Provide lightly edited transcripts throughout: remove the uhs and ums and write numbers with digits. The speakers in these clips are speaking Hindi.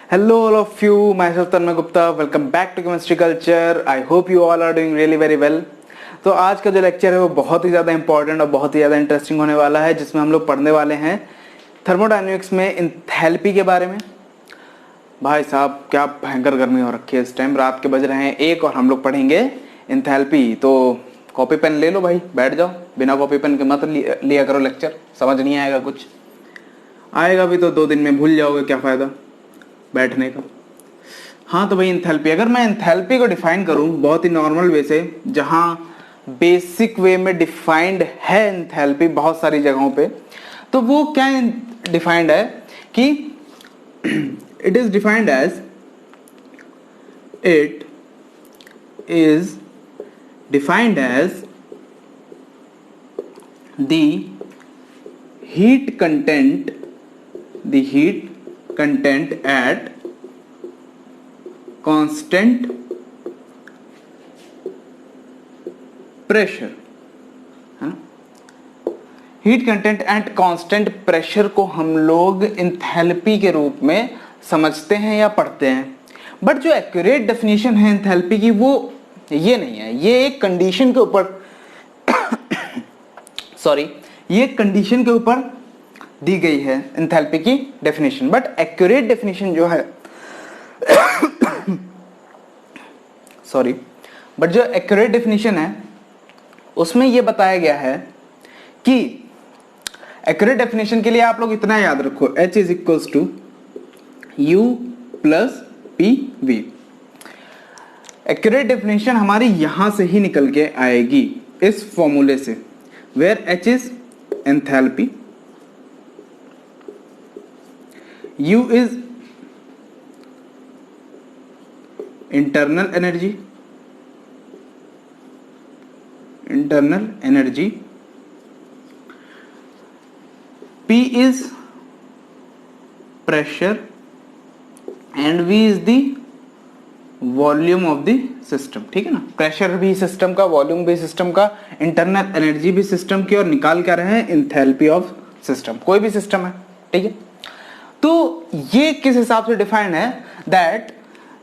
Hello all of you, myself Tanmay Gupta. Welcome back to Chemistry Culture. I hope you all are doing really very well. तो आज का जो लेक्चर है वो बहुत ही ज़्यादा इंपॉर्टेंट और बहुत ही ज़्यादा इंटरेस्टिंग होने वाला है, जिसमें हम लोग पढ़ने वाले हैं थर्मोडायनेमिक्स में इंथैल्पी के बारे में। भाई साहब क्या भयंकर गर्मी हो रखी है इस टाइम, रात के बज रहे हैं 1 और हम लोग पढ़ेंगे इंथैल्पी। तो कॉपी पेन ले लो भाई, बैठ जाओ, बिना कॉपी पेन के मत लिया करो लेक्चर, समझ नहीं आएगा कुछ, आएगा भी तो 2 दिन में भूल जाओगे, क्या फ़ायदा बैठने का। हाँ तो भाई इंथैल्पी, अगर मैं इंथैल्पी को डिफाइन करूं बहुत ही नॉर्मल वे से, जहां बेसिक वे में डिफाइंड है इंथैल्पी बहुत सारी जगहों पे, तो वो क्या डिफाइंड है कि it is defined as the heat content at constant pressure, है ना। Heat content at constant pressure को हम लोग इंथैल्पी के रूप में समझते हैं या पढ़ते हैं, बट जो एक्यूरेट डेफिनेशन है इंथैल्पी की वो ये नहीं है। ये एक कंडीशन के ऊपर ये कंडीशन के ऊपर दी गई है इंथैल्पी की डेफिनेशन, बट एक्यूरेट डेफिनेशन जो है बट जो एक्यूरेट डेफिनेशन है उसमें ये बताया गया है कि एक्यूरेट डेफिनेशन के लिए आप लोग इतना याद रखो, H is equals to U plus PV। Accurate definition हमारी यहां से ही निकल के आएगी इस फॉर्मूले से, where H is enthalpy, U is internal energy, P is pressure and V is the volume of the system. ठीक है ना, प्रेशर भी सिस्टम का, वॉल्यूम भी सिस्टम का, इंटरनल एनर्जी भी सिस्टम की, और निकाल क्या रहे हैं इंथैल्पी ऑफ सिस्टम, कोई भी सिस्टम है। ठीक है, तो ये किस हिसाब से डिफाइंड है, that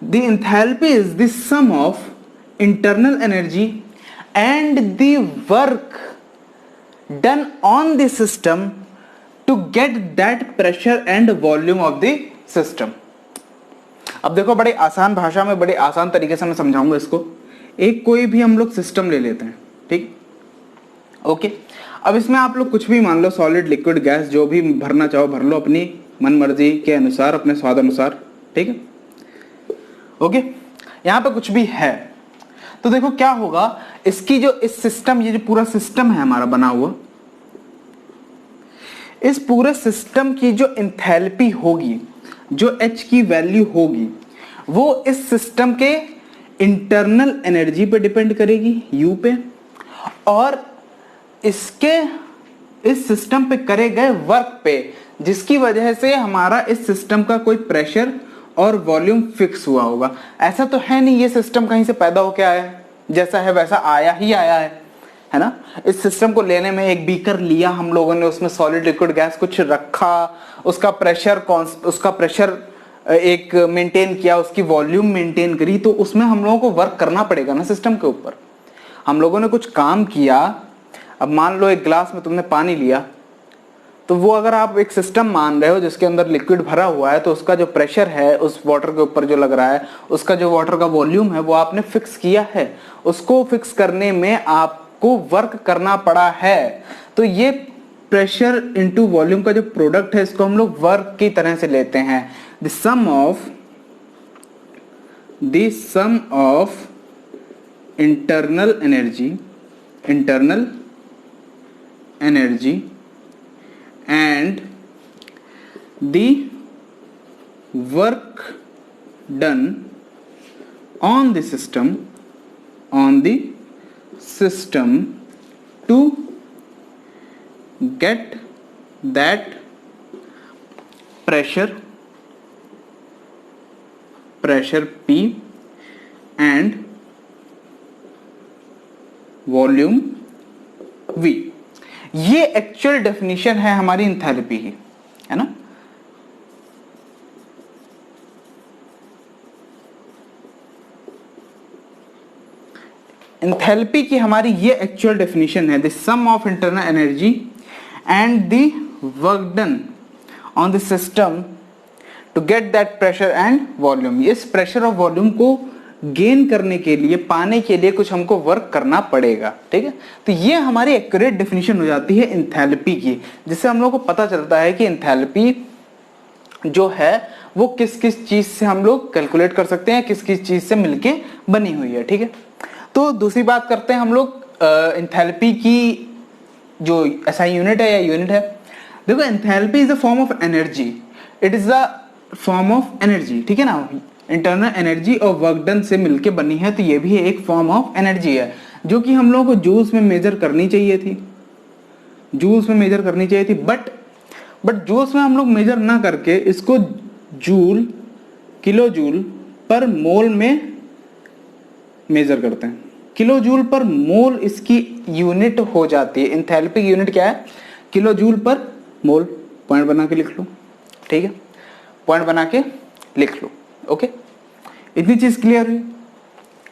the enthalpy is the sum of internal energy and the work done on the system to get that pressure and volume of the system. अब देखो, बड़े आसान भाषा में, बड़े आसान तरीके से मैं समझाऊंगा इसको। एक कोई भी हम लोग सिस्टम ले लेते हैं, ठीक, ओके। अब इसमें आप लोग कुछ भी मान लो, सॉलिड, लिक्विड, गैस, जो भी भरना चाहो भर लो अपनी मन मर्जी के अनुसार, अपने स्वाद अनुसार। ठीक है, ओके। यहां पे कुछ भी है तो देखो क्या होगा, इसकी जो इस सिस्टम, ये जो पूरा सिस्टम है हमारा बना हुआ, इस पूरे सिस्टम की जो एंथैल्पी होगी, जो H की वैल्यू होगी, वो इस सिस्टम के इंटरनल एनर्जी पे डिपेंड करेगी, U पे, और इसके इस सिस्टम पे करे गए वर्क पे, जिसकी वजह से हमारा इस सिस्टम का कोई प्रेशर और वॉल्यूम फिक्स हुआ होगा। ऐसा तो है नहीं ये सिस्टम कहीं से पैदा होके आया, जैसा है वैसा आया है ना। इस सिस्टम को लेने में एक बीकर लिया हम लोगों ने, उसमें सॉलिड, लिक्विड, गैस कुछ रखा, उसका प्रेशर एक मेंटेन किया, उसकी वॉल्यूम मेंटेन करी, तो उसमें हम लोगों को वर्क करना पड़ेगा ना सिस्टम के ऊपर। हम लोगों ने कुछ काम किया। अब मान लो एक गिलास में तुमने पानी लिया, तो वो अगर आप एक सिस्टम मान रहे हो जिसके अंदर लिक्विड भरा हुआ है, तो उसका जो प्रेशर है उस वाटर के ऊपर जो लग रहा है, उसका जो वाटर का वॉल्यूम है वो आपने फिक्स किया है। उसको फिक्स करने में आपको वर्क करना पड़ा है। तो ये प्रेशर इनटू वॉल्यूम का जो प्रोडक्ट है, इसको हम लोग वर्क की तरह से लेते हैं। The sum of internal energy and the work done on the system to get that pressure P and volume V। ये एक्चुअल डेफिनेशन है हमारी इंथैल्पी की, है ना। एंथैल्पी की हमारी ये एक्चुअल डेफिनेशन है, the sum of internal energy and the work done on the system to get that pressure and volume. इस प्रेशर और वॉल्यूम को गेन करने के लिए, पाने के लिए कुछ हमको वर्क करना पड़ेगा, ठीक है। तो ये हमारी एक्यूरेट डेफिनेशन हो जाती है एंथैल्पी की, जिससे हम लोग को पता चलता है कि एंथैल्पी जो है वो किस किस चीज से हम लोग कैलकुलेट कर सकते हैं, किस किस चीज से मिलके बनी हुई है, ठीक है। तो दूसरी बात करते हैं हम लोग एंथैल्पी की जो ऐसा यूनिट है या यूनिट है। देखो, enthalpy is a form of energy, it is a form of energy, ठीक है ना। इंटरनल एनर्जी और वर्क डन से मिलके बनी है, तो ये भी एक फॉर्म ऑफ एनर्जी है, जो कि हम लोगों को जूल्स में मेजर करनी चाहिए थी, जूल्स में मेजर करनी चाहिए थी। बट जूल्स में हम लोग मेजर ना करके इसको जूल, किलो जूल पर मोल में मेजर करते हैं। किलो जूल पर मोल इसकी यूनिट हो जाती है। एंथैल्पी की यूनिट क्या है? किलो जूल पर मोल। पॉइंट बना के लिख लो, ठीक है, पॉइंट बना के लिख लो, ओके। इतनी चीज क्लियर हुई।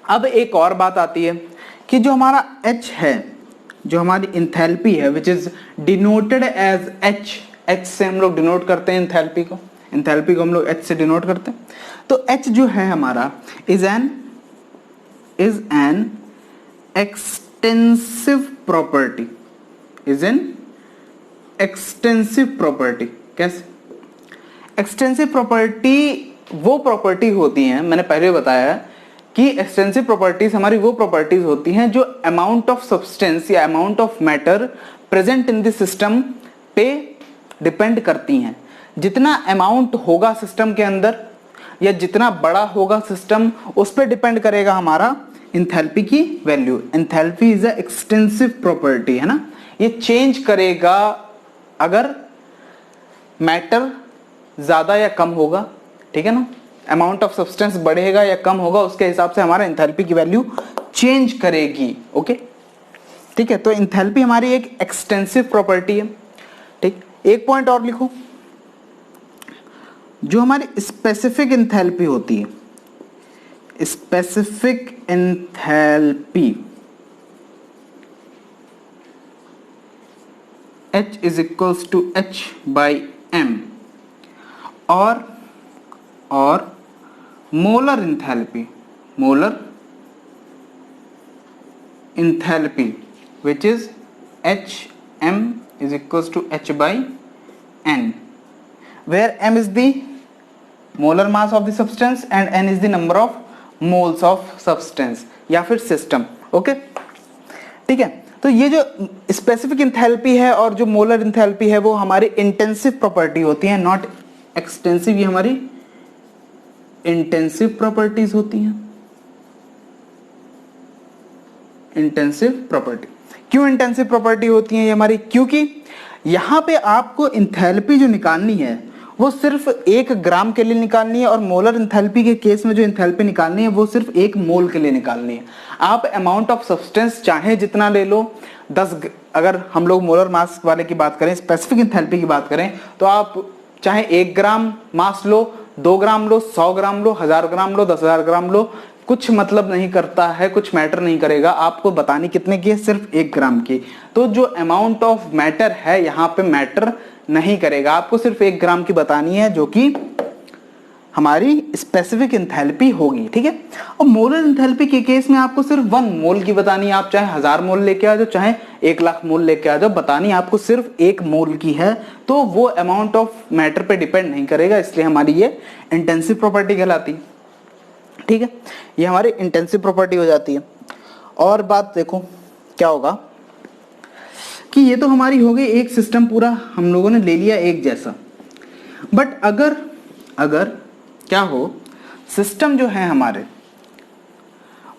अब एक और बात आती है कि जो हमारा H है, जो हमारी एंथैल्पी है, which is denoted as H, H से हम लोग डिनोट करते हैं एंथैल्पी को, एंथैल्पी को हम लोग H से डिनोट करते हैं। तो H जो है हमारा is an extensive property, is an extensive property. कैसे? एक्सटेंसिव प्रॉपर्टी वो प्रॉपर्टी होती हैं, मैंने पहले बताया कि एक्सटेंसिव प्रॉपर्टीज हमारी वो प्रॉपर्टीज होती हैं जो अमाउंट ऑफ सब्सटेंस या amount of matter present in the system पे डिपेंड करती हैं। जितना अमाउंट होगा सिस्टम के अंदर या जितना बड़ा होगा सिस्टम, उस पर डिपेंड करेगा हमारा एंथैल्पी की value. Enthalpy is a extensive property, है ना। ये चेंज करेगा अगर मैटर ज्यादा या कम होगा, ठीक है ना। अमाउंट ऑफ सब्सटेंस बढ़ेगा या कम होगा, उसके हिसाब से हमारा एंथैल्पी की वैल्यू चेंज करेगी, ओके, ठीक है। तो एंथैल्पी हमारी एक एक्सटेंसिव प्रॉपर्टी है, ठीक। एक पॉइंट और लिखो, जो हमारी स्पेसिफिक एंथैल्पी होती है, specific enthalpy H is equals to H/m और molar enthalpy which is Hm is equals to H/n, where m is the molar mass of the substance and n is the number of moles of substance या फिर सिस्टम, ओके, ठीक है। तो ये जो स्पेसिफिक एंथैल्पी है और जो मोलर एंथैल्पी है वो हमारी इंटेंसिव प्रॉपर्टी होती है, नॉट एक्सटेंसिव। ये हमारी इंटेंसिव प्रॉपर्टीज होती हैं, इंटेंसिव प्रॉपर्टी। क्यों इंटेंसिव प्रॉपर्टी होती है ये हमारी? क्योंकि यहां पे आपको एंथैल्पी जो निकालनी है वो सिर्फ 1 ग्राम के लिए निकालनी है, और मोलर एंथैल्पी के केस में जो एंथैल्पी निकालनी है वो सिर्फ 1 मोल के लिए निकालनी है। आप अमाउंट ऑफ सब्सटेंस चाहे जितना ले लो, 10, अगर हम लोग मोलर मास वाले की बात करें, स्पेसिफिक एंथैल्पी की बात करें, तो आप चाहे 1 ग्राम मास लो, 2 ग्राम लो, 100 ग्राम लो, 1000 ग्राम लो, 10,000 ग्राम लो, कुछ मतलब नहीं करता है, कुछ मैटर नहीं करेगा। आपको बतानी कितने की है? सिर्फ 1 ग्राम की। तो जो अमाउंट ऑफ मैटर है यहाँ पे मैटर नहीं करेगा, आपको सिर्फ 1 ग्राम की बतानी है, जो कि हमारी स्पेसिफिक एंथैल्पी होगी, ठीक है। और मोलर एंथैल्पी के केस में आपको सिर्फ 1 मोल की बतानी है। आप चाहे 1000 मोल लेके आ जाओ, चाहे 1,00,000 मोल लेके आ जाओ, बतानी आपको सिर्फ 1 मोल की है, तो वो अमाउंट ऑफ मैटर पे डिपेंड नहीं करेगा, इसलिए हमारी ये इंटेंसिव प्रॉपर्टी कहलाती है, ठीक है। ये हमारी इंटेंसिव प्रॉपर्टी हो जाती है। और बात देखो क्या होगा कि ये तो हमारी हो गई एक सिस्टम पूरा हम लोगों ने ले लिया एक जैसा। बट अगर क्या हो, सिस्टम जो है हमारे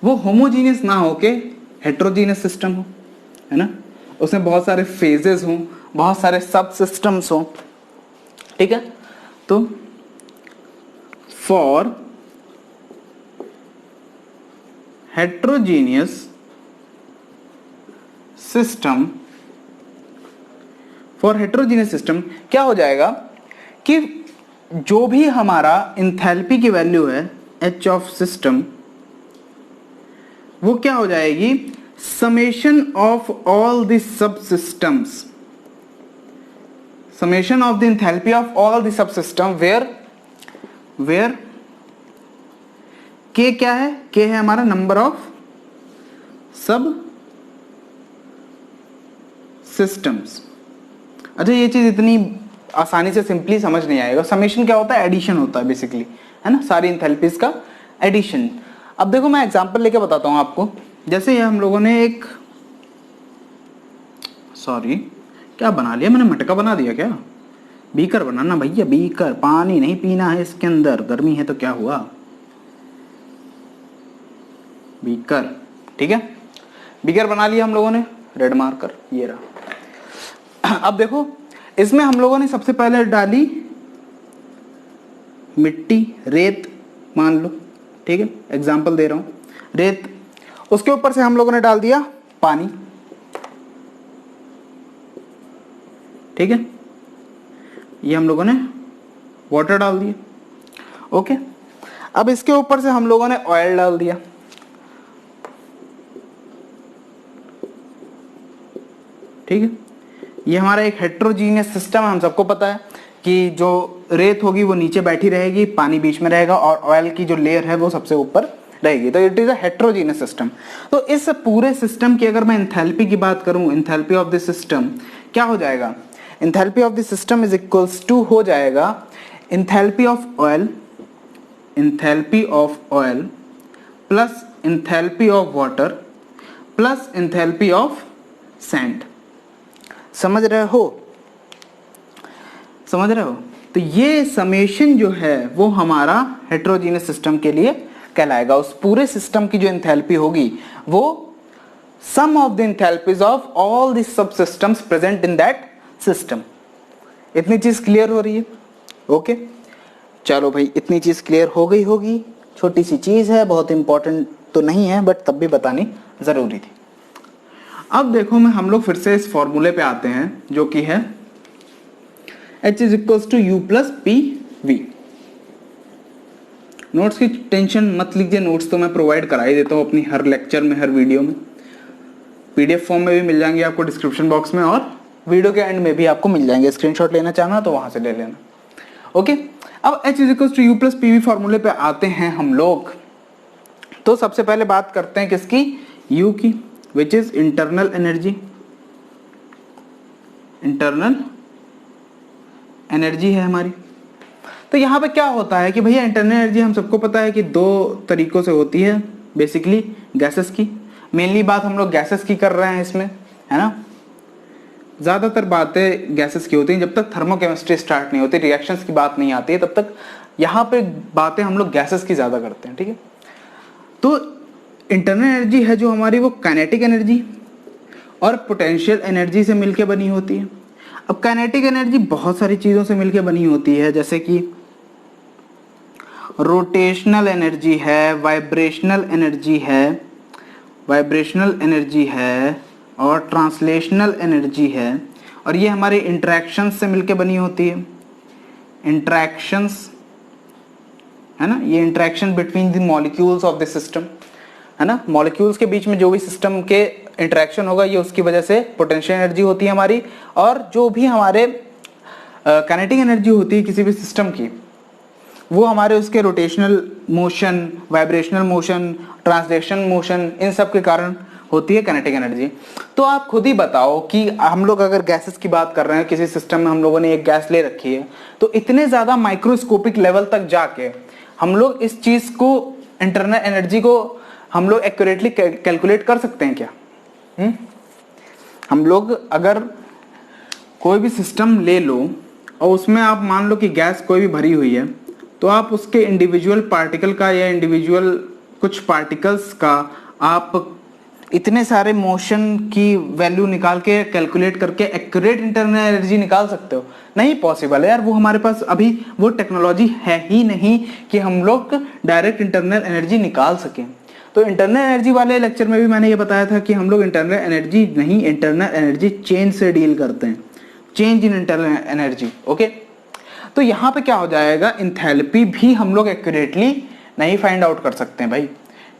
वो होमोजीनियस ना हो के हेट्रोजीनियस सिस्टम हो, है ना, उसमें बहुत सारे फेजेस हों, बहुत सारे सब सिस्टम्स हों, ठीक है। तो for heterogeneous system, for heterogeneous system क्या हो जाएगा कि जो भी हमारा एंथैल्पी की वैल्यू है H ऑफ सिस्टम, वो क्या हो जाएगी, समेशन ऑफ ऑल द सब systems, summation of the enthalpy of all the subsystem where के क्या है, के है हमारा नंबर ऑफ सब सिस्टम्स। अच्छा ये चीज इतनी आसानी से सिंपली समझ नहीं आएगा। समेशन क्या होता है, एडिशन होता है बेसिकली, है ना, सारी एंथैल्पीज का एडिशन। अब देखो मैं एग्जांपल लेके बताता हूँ आपको। जैसे ये हम लोगों ने एक, सॉरी क्या बना लिया मैंने, मटका बना दिया क्या, बीकर बनाना भैया, बीकर, पानी नहीं पीना है इसके अंदर, गर्मी है तो क्या हुआ, बीकर, ठीक है, बीकर बना लिया हम लोगों ने, रेड मार्कर ये रहा। अब देखो इसमें हम लोगों ने सबसे पहले डाली मिट्टी, रेत मान लो, ठीक है, एग्जाम्पल दे रहा हूं, रेत, उसके ऊपर से हम लोगों ने डाल दिया पानी, ठीक है, ये हम लोगों ने वाटर डाल दिया, ओके। अब इसके ऊपर से हम लोगों ने ऑयल डाल दिया, ठीक है। ये हमारा एक हेट्रोजीनियस सिस्टम है, हम सबको पता है कि जो रेत होगी वो नीचे बैठी रहेगी, पानी बीच में रहेगा और ऑयल की जो लेयर है वो सबसे ऊपर रहेगी, तो it is a heterogeneous system. तो इस पूरे सिस्टम की अगर मैं एंथैल्पी की बात करूं, एंथैल्पी ऑफ द सिस्टम क्या हो जाएगा, enthalpy of the system is equals to हो जाएगा enthalpy of oil, enthalpy of oil plus enthalpy of water plus enthalpy of sand. समझ रहे हो, समझ रहे हो? तो ये समेशन जो है वो हमारा हेट्रोजीनियस सिस्टम के लिए कहलाएगा। उस पूरे सिस्टम की जो एंथैल्पी होगी वो sum of the enthalpies of all the सब systems present in that system. इतनी चीज क्लियर हो रही है? ओके चलो भाई, इतनी चीज क्लियर हो गई होगी। छोटी सी चीज है, बहुत इंपॉर्टेंट तो नहीं है बट तब भी बतानी जरूरी थी। अब देखो मैं हम लोग फिर से इस फॉर्मूले पे आते हैं जो कि है H is equals to U plus P V. Notes की टेंशन मत लीजिए, नोट्स तो मैं प्रोवाइड करा ही देता हूँ अपनी हर लेक्चर में, हर वीडियो में। पीडीएफ फॉर्म में भी मिल जाएंगे आपको डिस्क्रिप्शन बॉक्स में, और वीडियो के एंड में भी आपको मिल जाएंगे। स्क्रीनशॉट लेना चाहना तो वहां से ले लेना। ओके, अब H is equals to U plus P V फॉर्मूले पे आते हैं हम लोग। तो सबसे पहले बात करते हैं किसकी, U की, which is internal energy. Internal energy है हमारी। तो यहाँ पे क्या होता है कि भैया इंटरनल एनर्जी हम सबको पता है कि दो तरीकों से होती है बेसिकली, गैसेस की। मेनली बात हम लोग गैसेस की कर रहे हैं इसमें, है ना। ज़्यादातर बातें गैसेस की होती हैं जब तक थर्मोकेमिस्ट्री स्टार्ट नहीं होती, रिएक्शंस की बात नहीं आती है, तब तक यहाँ पे बातें हम लोग गैसेस की ज़्यादा करते हैं, ठीक है। तो इंटरनल एनर्जी है जो हमारी, वो काइनेटिक एनर्जी और पोटेंशियल एनर्जी से मिलकर बनी होती है। अब काइनेटिक एनर्जी बहुत सारी चीज़ों से मिलकर बनी होती है, जैसे कि रोटेशनल एनर्जी है, वाइब्रेशनल एनर्जी है, वाइब्रेशनल एनर्जी है और ट्रांसलेशनल एनर्जी है। और ये हमारे इंटरेक्शंस से मिलकर बनी होती है। इंटरेक्शंस है ना, ये interaction between the molecules of the system, है ना। मॉलिक्यूल्स के बीच में जो भी सिस्टम के इंटरेक्शन होगा ये उसकी वजह से पोटेंशियल एनर्जी होती है हमारी। और जो भी हमारे काइनेटिक एनर्जी होती है किसी भी सिस्टम की, वो हमारे उसके rotational motion, vibrational motion, translation motion, इन सब के कारण होती है काइनेटिक एनर्जी। तो आप खुद ही बताओ कि हम लोग अगर गैसेस की बात कर रहे हैं, किसी सिस्टम में हम लोगों ने एक गैस ले रखी है, तो इतने ज़्यादा माइक्रोस्कोपिक लेवल तक जाके हम लोग इस चीज़ को, इंटरनल एनर्जी को हम लोग एक्यूरेटली कैलकुलेट कर सकते हैं क्या? हम लोग अगर कोई भी सिस्टम ले लो और उसमें आप मान लो कि गैस कोई भी भरी हुई है, तो आप उसके इंडिविजुअल पार्टिकल का या इंडिविजुअल कुछ पार्टिकल्स का आप इतने सारे मोशन की वैल्यू निकाल के कैलकुलेट करके एक्यूरेट इंटरनल एनर्जी निकाल सकते हो? नहीं पॉसिबल है यार, वो हमारे पास अभी वो टेक्नोलॉजी है ही नहीं कि हम लोग डायरेक्ट इंटरनल एनर्जी निकाल सकें। तो इंटरनल एनर्जी वाले लेक्चर में भी मैंने ये बताया था कि हम लोग इंटरनल एनर्जी नहीं, इंटरनल एनर्जी चेंज से डील करते हैं, change in internal energy. Okay, तो यहाँ पे क्या हो जाएगा, इंथैल्पी भी हम लोग एक्यूरेटली नहीं फाइंड आउट कर सकते हैं भाई।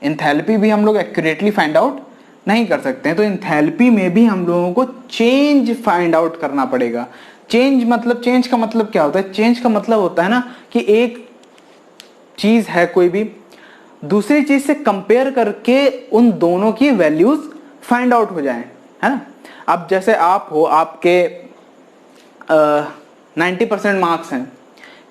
इंथैल्पी भी हम लोग एक्यूरेटली फाइंड आउट नहीं कर सकते हैं, तो इंथैल्पी में भी हम लोगों को चेंज फाइंड आउट करना पड़ेगा। चेंज मतलब, चेंज का मतलब क्या होता है? चेंज का मतलब होता है ना कि एक चीज है कोई भी, दूसरी चीज से कंपेयर करके उन दोनों की वैल्यूज फाइंड आउट हो जाएं, है ना। अब जैसे आप हो, आपके 90% मार्क्स हैं,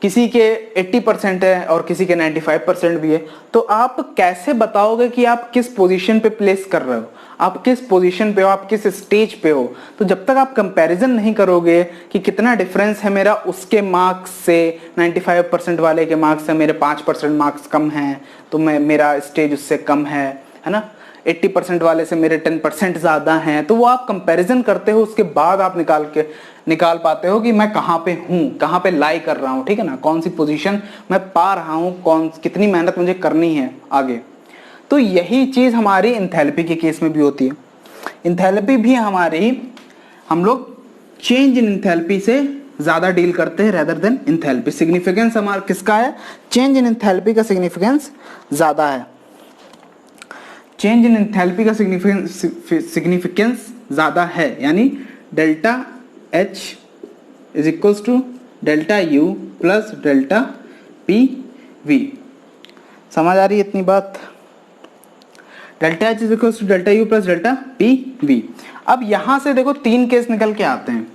किसी के 80% है और किसी के 95% भी है, तो आप कैसे बताओगे कि आप किस पोजीशन पे प्लेस कर रहे हो, आप किस पोजीशन पे हो, आप किस स्टेज पे हो? तो जब तक आप कंपैरिजन नहीं करोगे कि कितना डिफरेंस है मेरा उसके मार्क्स से, 95% वाले के मार्क्स से मेरे 5% मार्क्स कम हैं, तो मेरा स्टेज उससे कम है ना, 80% वाले से मेरे 10% ज्यादा हैं, तो वो आप कंपैरिजन करते हो, उसके बाद आप निकाल पाते हो कि मैं कहाँ पे हूँ, कहाँ पे लाई कर रहा हूँ, ठीक है ना, कौन सी पोजीशन मैं पा रहा हूँ, कितनी मेहनत मुझे करनी है आगे। तो यही चीज हमारी इंथैल्पी के केस में भी होती है। इंथैल्पी भी हमारी, हम लोग चेंज इन इंथैल्पी से ज्यादा डील करते हैं रेदर देन इंथैल्पी। सिग्निफिकेंस हमारा किसका है? चेंज इन इंथैल्पी का सिग्निफिकेंस ज्यादा है। चेंज इन इंथैल्पी का सिग्निफिकेंस ज्यादा है, यानी delta H is equals to delta U plus delta PV। समझ आ रही है इतनी बात? Delta H is equals to delta U plus delta PV। अब यहां से देखो 3 केस निकल के आते हैं,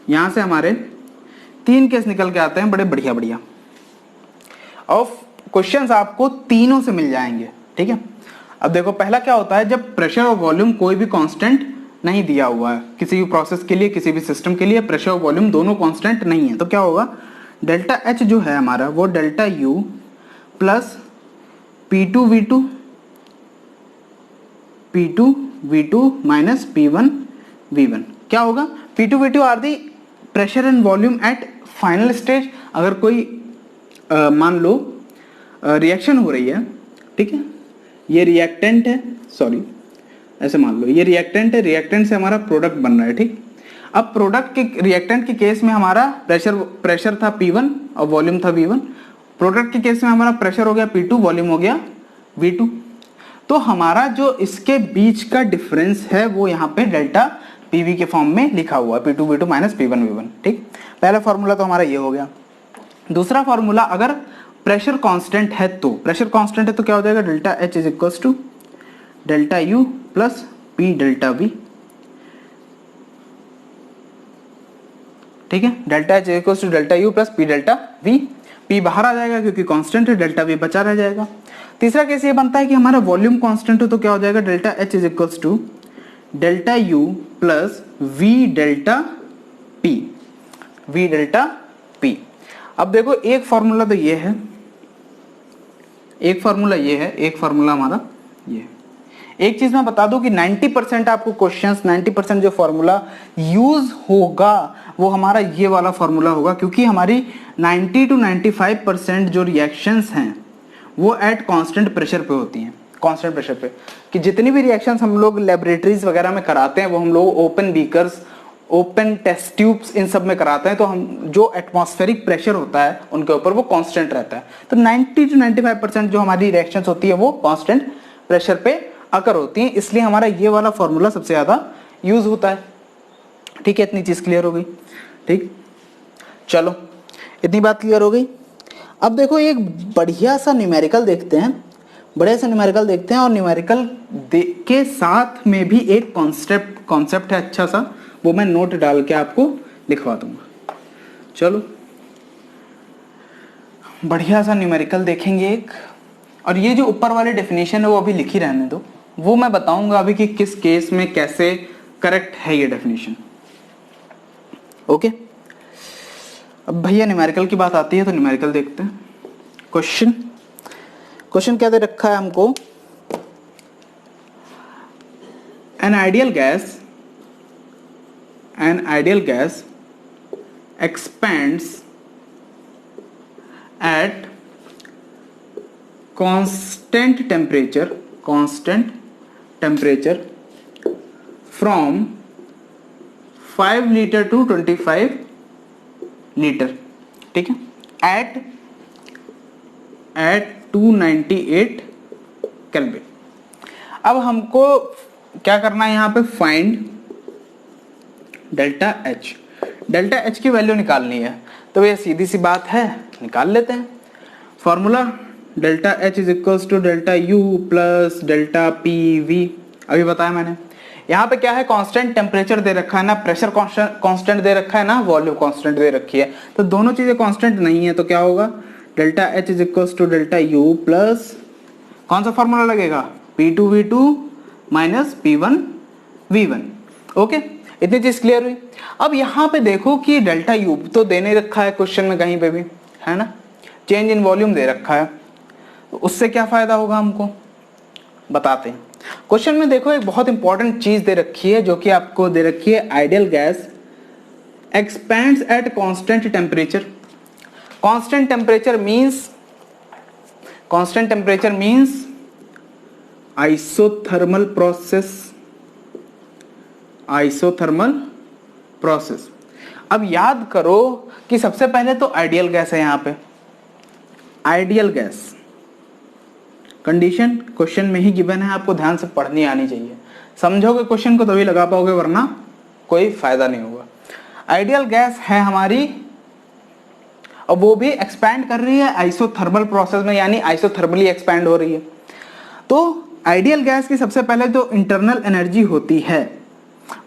यहां से हमारे 3 केस निकल के आते हैं, बड़े बढ़िया बढ़िया, और क्वेश्चंस आपको तीनों से मिल जाएंगे, ठीक है। अब देखो पहला क्या होता है, जब प्रेशर और वॉल्यूम कोई भी कांस्टेंट नहीं दिया हुआ है, किसी भी प्रोसेस के लिए, किसी भी सिस्टम के लिए प्रेशर और वॉल्यूम दोनों कांस्टेंट नहीं है, तो क्या होगा, डेल्टा H जो है हमारा वो delta U plus P2V2 minus P1V1 क्या होगा, P2V2 are the pressure and volume at final stage. अगर कोई मान लो रिएक्शन हो रही है, ठीक है, ये रिएक्टेंट है, सॉरी ऐसे मान लो ये रिएक्टेंट है, रिएक्टेंट से हमारा प्रोडक्ट बन रहा है, ठीक। अब प्रोडक्ट के रिएक्टेंट के केस में हमारा प्रेशर था P1 और वॉल्यूम था V1, प्रोडक्ट के केस में हमारा प्रेशर हो गया P2, वॉल्यूम हो गया V2। तो हमारा जो इसके बीच का डिफरेंस है वो यहाँ पे डेल्टा PV के फॉर्म में लिखा हुआ है, P2V2 माइनस P1V1, ठीक। पहला फॉर्मूला तो हमारा ये हो गया। दूसरा फॉर्मूला, अगर प्रेशर कांस्टेंट है तो, प्रेशर कांस्टेंट है तो क्या हो जाएगा, delta H is equals to delta U plus P delta V, ठीक है। Delta H is equals to delta U plus P delta V, P बाहर आ जाएगा क्योंकि कांस्टेंट है, डेल्टा V बचा रह जाएगा। तीसरा केस ये बनता है कि हमारा वॉल्यूम कांस्टेंट हो तो क्या हो जाएगा, delta H is equals to delta U plus V delta P, V delta P। अब देखो एक फॉर्मूला तो ये है, एक फॉर्मूला ये है, एक फॉर्मूला हमारा ये है। एक चीज मैं बता दूं कि 90% आपको क्वेश्चंस, 90% जो फॉर्मूला यूज होगा वो हमारा ये वाला फॉर्मूला होगा, क्योंकि हमारी 90 to 95% जो रिएक्शंस हैं वो एट कांस्टेंट प्रेशर पे होती हैं, कांस्टेंट प्रेशर पे। कि जितनी भी रिएक्शंस हम लोग लेबोरेटरीज वगैरह में कराते हैं वो हम लोग open beakers, open test tubes, इन सब में कराते हैं, तो हम जो एटमॉस्फेरिक प्रेशर होता है उनके ऊपर वो कांस्टेंट रहता है। तो 90 to 95% जो हमारी रिएक्शंस होती है वो कांस्टेंट प्रेशर पे आकर होती हैं, इसलिए हमारा ये वाला फॉर्मूला सबसे ज्यादा यूज होता है, ठीक है। इतनी चीज क्लियर हो गई, ठीक, चलो इतनी बात क्लियर हो गई। अब देखो एक बढ़िया सा न्यूमेरिकल देखते हैं, बढ़िया सा न्यूमेरिकल देखते हैं, और न्यूमेरिकल के साथ में भी एक कॉन्सेप्ट है अच्छा सा, वो मैं नोट डाल के आपको लिखवा दूंगा। चलो बढ़िया सा न्यूमेरिकल देखेंगे एक, और ये जो ऊपर वाली डेफिनेशन है वो अभी लिखी रहने दो, वो मैं बताऊंगा अभी कि किस केस में कैसे करेक्ट है ये डेफिनेशन, ओके। अब भैया न्यूमेरिकल की बात आती है तो न्यूमेरिकल देखते हैं। क्वेश्चन क्या दे रखा है हमको, an ideal gas expands at constant temperature from 5 liter to 25 liter, ठीक है, at 298 केल्विन। अब हमको क्या करना है, यहाँ पे find delta H. Delta H की वैल्यू निकालनी है, तो ये सीधी सी बात है, निकाल लेते हैं। Formula delta H is equals to delta U plus delta P V. अभी बताया मैंने, यहाँ पे क्या है, कांस्टेंट टेम्परेचर दे रखा है ना, प्रेशर कांस्टेंट दे रखा है ना, वॉल्यूम कांस्टेंट दे रखी है, तो दोनों चीजें कांस्टेंट नहीं है, तो क्या होगा, delta H is equals to delta U plus कौन सा फॉर्मूला लगेगा, P2V2 माइनस P1V1। ओके, इतनी चीज क्लियर हुई। अब यहाँ पे देखो कि डेल्टा यू तो देने रखा है क्वेश्चन में कहीं पे भी, है ना, चेंज इन वॉल्यूम दे रखा है, तो उससे क्या फायदा होगा हमको बताते हैं। क्वेश्चन में देखो एक बहुत इंपॉर्टेंट चीज दे रखी है, जो कि आपको दे रखी है, ideal gas expends at constant temperature. Constant temperature means isothermal process. अब याद करो कि सबसे पहले तो आइडियल गैस है, यहाँ पे आइडियल गैस कंडीशन क्वेश्चन में ही गिवन है, आपको ध्यान से पढ़नी आनी चाहिए, समझोगे क्वेश्चन को तभी लगा पाओगे, वरना कोई फायदा नहीं होगा। आइडियल गैस है हमारी, और वो भी एक्सपैंड कर रही है आइसोथर्मल प्रोसेस में, यानी आइसोथर्मली एक्सपैंड हो रही है। तो आइडियल गैस की सबसे पहले जो इंटरनल एनर्जी होती है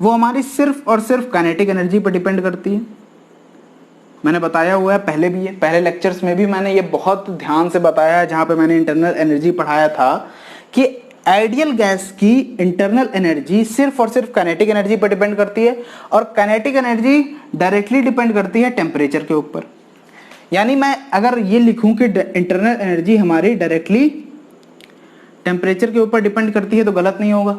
वो हमारी सिर्फ और सिर्फ काइनेटिक एनर्जी पर डिपेंड करती है। मैंने बताया हुआ है पहले भी, पहले लेक्चर्स में भी मैंने ये बहुत ध्यान से बताया है, जहां पे मैंने इंटरनल एनर्जी पढ़ाया था, कि आइडियल गैस की इंटरनल एनर्जी सिर्फ और सिर्फ काइनेटिक एनर्जी पर डिपेंड करती है, और काइनेटिक एनर्जी डायरेक्टली डिपेंड करती है टेम्परेचर के ऊपर। यानी मैं अगर ये लिखूं कि इंटरनल एनर्जी हमारी डायरेक्टली टेम्परेचर के ऊपर डिपेंड करती है, तो गलत नहीं होगा,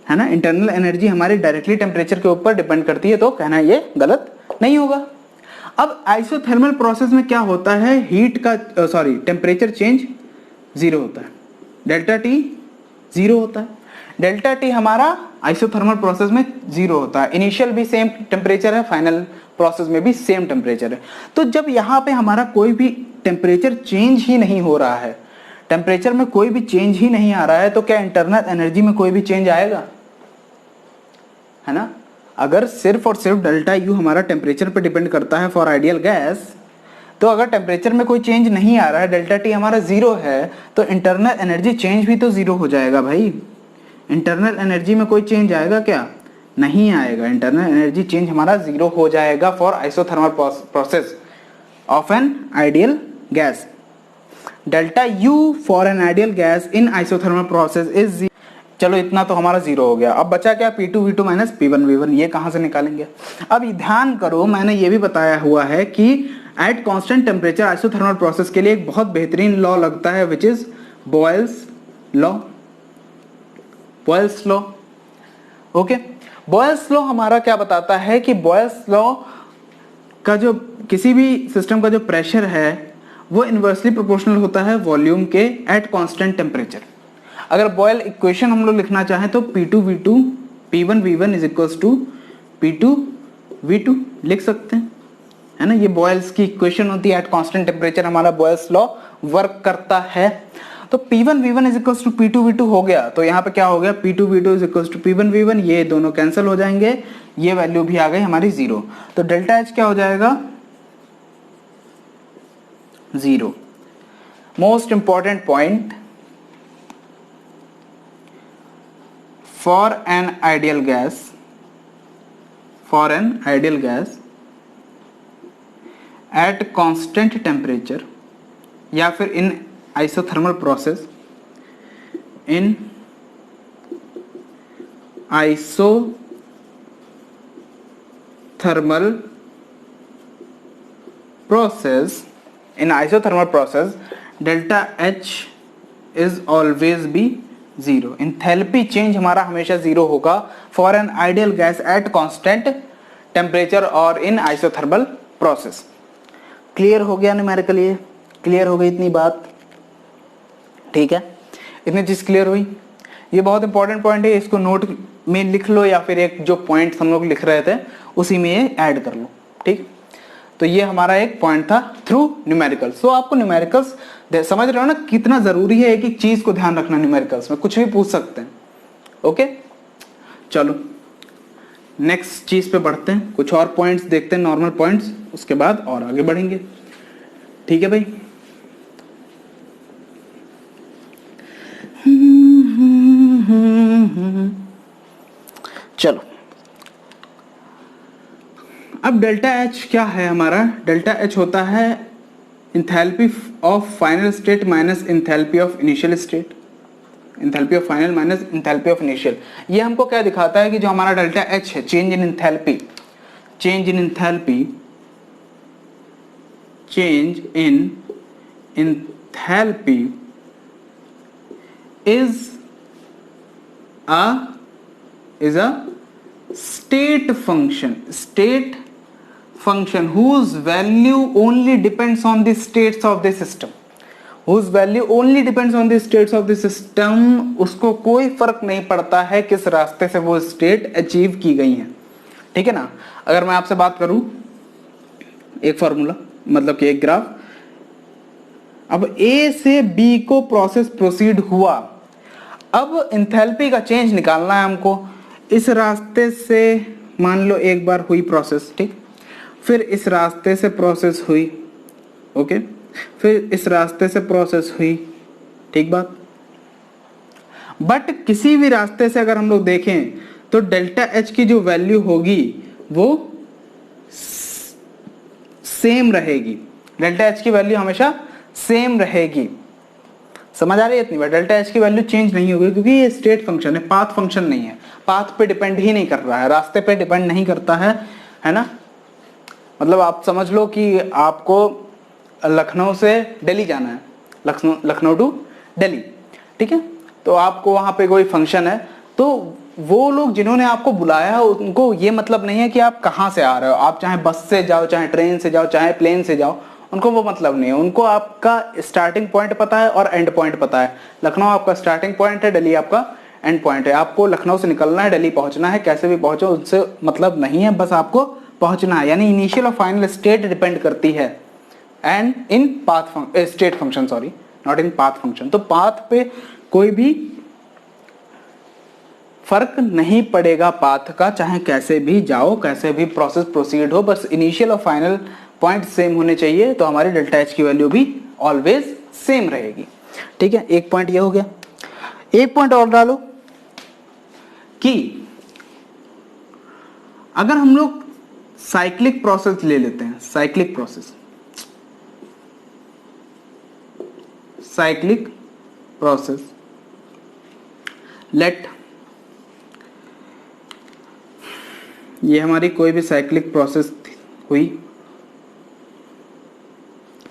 है ना। इंटरनल एनर्जी हमारी डायरेक्टली टेम्परेचर के ऊपर डिपेंड करती है, तो कहना ये गलत नहीं होगा। अब आइसोथर्मल प्रोसेस में क्या होता है, हीट का टेम्परेचर चेंज 0 होता है, डेल्टा टी 0 होता है। डेल्टा टी हमारा आइसोथर्मल प्रोसेस में 0 होता है, इनिशियल भी सेम टेम्परेचर है, फाइनल प्रोसेस में भी सेम टेम्परेचर है। तो जब यहाँ पे हमारा कोई भी टेम्परेचर चेंज ही नहीं हो रहा है, टेम्परेचर में कोई भी चेंज ही नहीं आ रहा है, तो क्या इंटरनल एनर्जी में कोई भी चेंज आएगा, है ना। अगर सिर्फ और सिर्फ डेल्टा यू हमारा टेम्परेचर पे डिपेंड करता है फॉर आइडियल गैस, तो अगर टेम्परेचर में कोई चेंज नहीं आ रहा है, डेल्टा टी हमारा 0 है, तो इंटरनल एनर्जी चेंज भी तो 0 हो जाएगा भाई। इंटरनल एनर्जी में कोई चेंज आएगा क्या, नहीं आएगा। इंटरनल एनर्जी चेंज हमारा 0 हो जाएगा for isothermal process of an ideal gas. Delta U for an ideal gas in isothermal process is, चलो इतना तो हमारा 0 हो गया। अब बचा क्या, P2V2 माइनस P1V1, ये कहां से निकालेंगे। अब ध्यान करो, मैंने ये भी बताया हुआ है कि at constant temperature isothermal process के लिए एक बहुत बेहतरीन लॉ लगता है, which is Boyle's law. Okay, Boyle's law हमारा क्या बताता है कि बॉयल्स लॉ का जो किसी भी सिस्टम का जो प्रेशर है वो इनवर्सली प्रोपोर्शनल होता है वॉल्यूम के एट कांस्टेंट टेम्परेचर। अगर बॉयल इक्वेशन हम लोग लिखना चाहें तो P2V2 P1V1 is equals to P2V2 लिख सकते हैं, है ना। ये बॉयल्स की इक्वेशन होती है, एट कांस्टेंट टेम्परेचर हमारा बॉयल्स लॉ वर्क करता है। तो P1V1 is equals to P2V2 हो गया, तो यहाँ पे क्या हो गया, P2V2 is equals to P1V1, ये दोनों कैंसिल हो जाएंगे, ये वैल्यू भी आ गई हमारी 0। तो डेल्टा एच क्या हो जाएगा, 0। Most important point, for an ideal gas at constant temperature या फिर in isothermal process, in isothermal process delta H is always be 0। Enthalpy change हमारा हमेशा 0 होगा for an ideal gas at constant temperature और इन आइसोथर्मल प्रोसेस। क्लियर हो गया न्यूमेरिकल, ये क्लियर हो गई इतनी बात, ठीक है, इतनी चीज क्लियर हुई। ये बहुत इंपॉर्टेंट पॉइंट है, इसको नोट में लिख लो, या फिर एक जो पॉइंट हम लोग लिख रहे थे उसी में ये ऐड कर लो, ठीक। तो तो ये हमारा एक पॉइंट था थ्रू न्यूमेरिकल। सो आपको न्यूमेरिकल्स समझ रहे हो ना कितना जरूरी है, एक एक चीज को ध्यान रखना, न्यूमेरिकल्स में कुछ भी पूछ सकते हैं। ओके चलो नेक्स्ट चीज पे बढ़ते हैं, कुछ और पॉइंट्स देखते हैं, नॉर्मल पॉइंट्स, उसके बाद और आगे बढ़ेंगे। ठीक है भाई। चलो अब डेल्टा एच क्या है हमारा, डेल्टा एच होता है enthalpy of final state minus enthalpy of initial state, enthalpy of final minus enthalpy of initial. ये हमको क्या दिखाता है कि जो हमारा डेल्टा एच है, change in enthalpy, change in enthalpy, change in enthalpy is a state function whose value only depends on the states of the system, whose value only depends on the states of the system। उसको कोई फर्क नहीं पड़ता है किस रास्ते से वो स्टेट अचीव की गई है। ठीक है ना। अगर मैं आपसे बात करूं एक फॉर्मूला, मतलब कि एक ग्राफ, अब A से B को प्रोसेस प्रोसीड हुआ, अब इंथैल्पी का चेंज निकालना है हमको। इस रास्ते से मान लो एक बार हुई प्रोसेस, ठीक, फिर इस रास्ते से प्रोसेस हुई, ओके, फिर इस रास्ते से प्रोसेस हुई, ठीक बात। बट किसी भी रास्ते से अगर हम लोग देखें तो डेल्टा एच की जो वैल्यू होगी वो सेम रहेगी, डेल्टा एच की वैल्यू हमेशा सेम रहेगी। समझ आ रही है इतनी बार, डेल्टा एच की वैल्यू चेंज नहीं होगी क्योंकि ये स्टेट फंक्शन है, पाथ फंक्शन नहीं है, पाथ पे डिपेंड ही नहीं कर रहा है, रास्ते पे डिपेंड नहीं करता है ना। मतलब आप समझ लो कि आपको लखनऊ से दिल्ली जाना है, लखनऊ टू दिल्ली, ठीक है, तो आपको वहां पे कोई फंक्शन है, तो वो लोग जिन्होंने आपको बुलाया उनको ये मतलब नहीं है कि आप कहाँ से आ रहे हो, आप चाहे बस से जाओ, चाहे ट्रेन से जाओ, चाहे प्लेन से जाओ, उनको वो मतलब नहीं है। उनको आपका स्टार्टिंग पॉइंट पता है और एंड पॉइंट पता है। लखनऊ आपका स्टार्टिंग पॉइंट है, दिल्ली आपका एंड पॉइंट है। आपको लखनऊ से निकलना है, दिल्ली पहुंचना है, कैसे भी पहुंचो उससे मतलब नहीं है, बस आपको पहुंचना है। यानी इनिशियल और फाइनल स्टेट डिपेंड करती है and in path state function, sorry not in path function. तो पाथ पे कोई भी फर्क नहीं पड़ेगा पाथ का, चाहे कैसे भी जाओ, कैसे भी प्रोसेस प्रोसीड हो, बस इनिशियल और फाइनल पॉइंट सेम होने चाहिए, तो हमारी डेल्टा एच की वैल्यू भी ऑलवेज सेम रहेगी। ठीक है, एक पॉइंट ये हो गया। एक पॉइंट और डालो कि अगर हम लोग साइक्लिक प्रोसेस ले लेते हैं, cyclic process, cyclic process, let ये हमारी कोई भी साइक्लिक प्रोसेस हुई,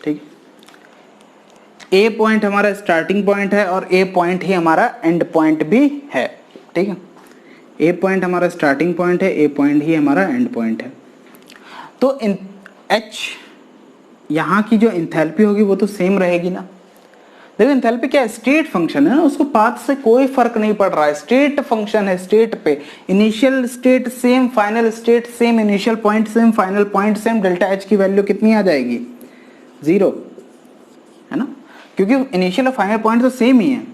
ठीक, ए पॉइंट हमारा स्टार्टिंग पॉइंट है और ए पॉइंट ही हमारा एंड पॉइंट भी है, ठीक है, ए पॉइंट हमारा स्टार्टिंग पॉइंट है, ए पॉइंट ही हमारा एंड पॉइंट है। तो इन एच यहां की जो इंथैल्पी होगी वो तो सेम रहेगी ना। देखो इंथैल्पी क्या है, स्टेट फंक्शन है ना, उसको पाथ से कोई फर्क नहीं पड़ रहा है, स्टेट फंक्शन है, स्टेट पे initial state same, final state same, initial point same, final point same, delta H की वैल्यू कितनी आ जाएगी, 0, है ना, क्योंकि इनिशियल और फाइनल पॉइंट तो सेम ही है।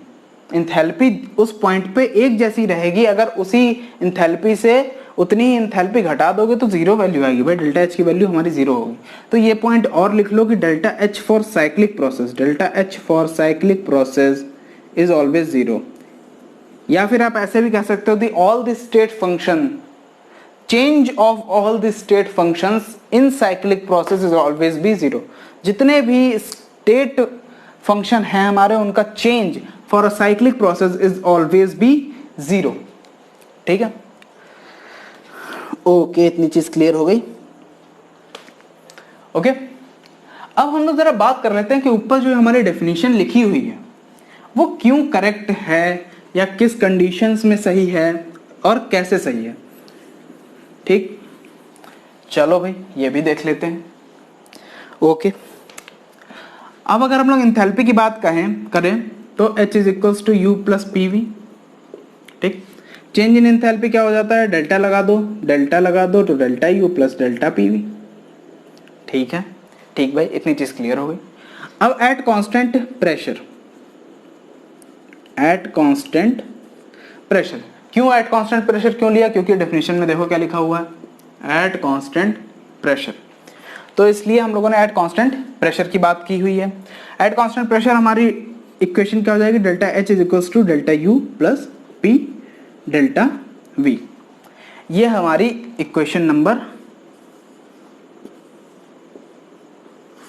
इंथैल्पी उस पॉइंट पे एक जैसी रहेगी, अगर उसी इंथैल्पी से उतनी इंथैल्पी घटा दोगे तो 0 वैल्यू आएगी भाई, डेल्टा एच की वैल्यू हमारी 0 होगी। तो ये पॉइंट और लिख लो कि delta H for cyclic process, delta H for cyclic process is always 0। या फिर आप ऐसे भी कह सकते हो the all the state function, change of all the state functions in cyclic process is always be 0। जितने भी स्टेट फंक्शन है हमारे, उनका change for a cyclic process is always be 0। ठीक है, ओके, इतनी चीज क्लियर हो गई। ओके, अब हम लोग जरा बात कर लेते हैं कि ऊपर जो हमारी डेफिनेशन लिखी हुई है वो क्यों करेक्ट है या किस कंडीशंस में सही है और कैसे सही है। ठीक, चलो भाई ये भी देख लेते हैं। ओके, अब अगर हम लोग इंथैल्पी की बात करें तो H is equals to U plus P V. ठीक, चेंज इन इंथैल्पी क्या हो जाता है, डेल्टा लगा दो तो delta U plus delta P V. ठीक है, ठीक भाई, इतनी चीज क्लियर हो गई। अब eight constant pressure, eight constant pressure, क्यों एट कांस्टेंट प्रेशर क्यों लिया? क्योंकि डेफिनेशन में देखो क्या लिखा हुआ है, एट कांस्टेंट प्रेशर, तो इसलिए हम लोगों ने एट कांस्टेंट प्रेशर की बात की हुई है। एट कांस्टेंट प्रेशर हमारी इक्वेशन क्या हो जाएगी, delta H is equals to delta U plus P delta V. ये हमारी इक्वेशन नंबर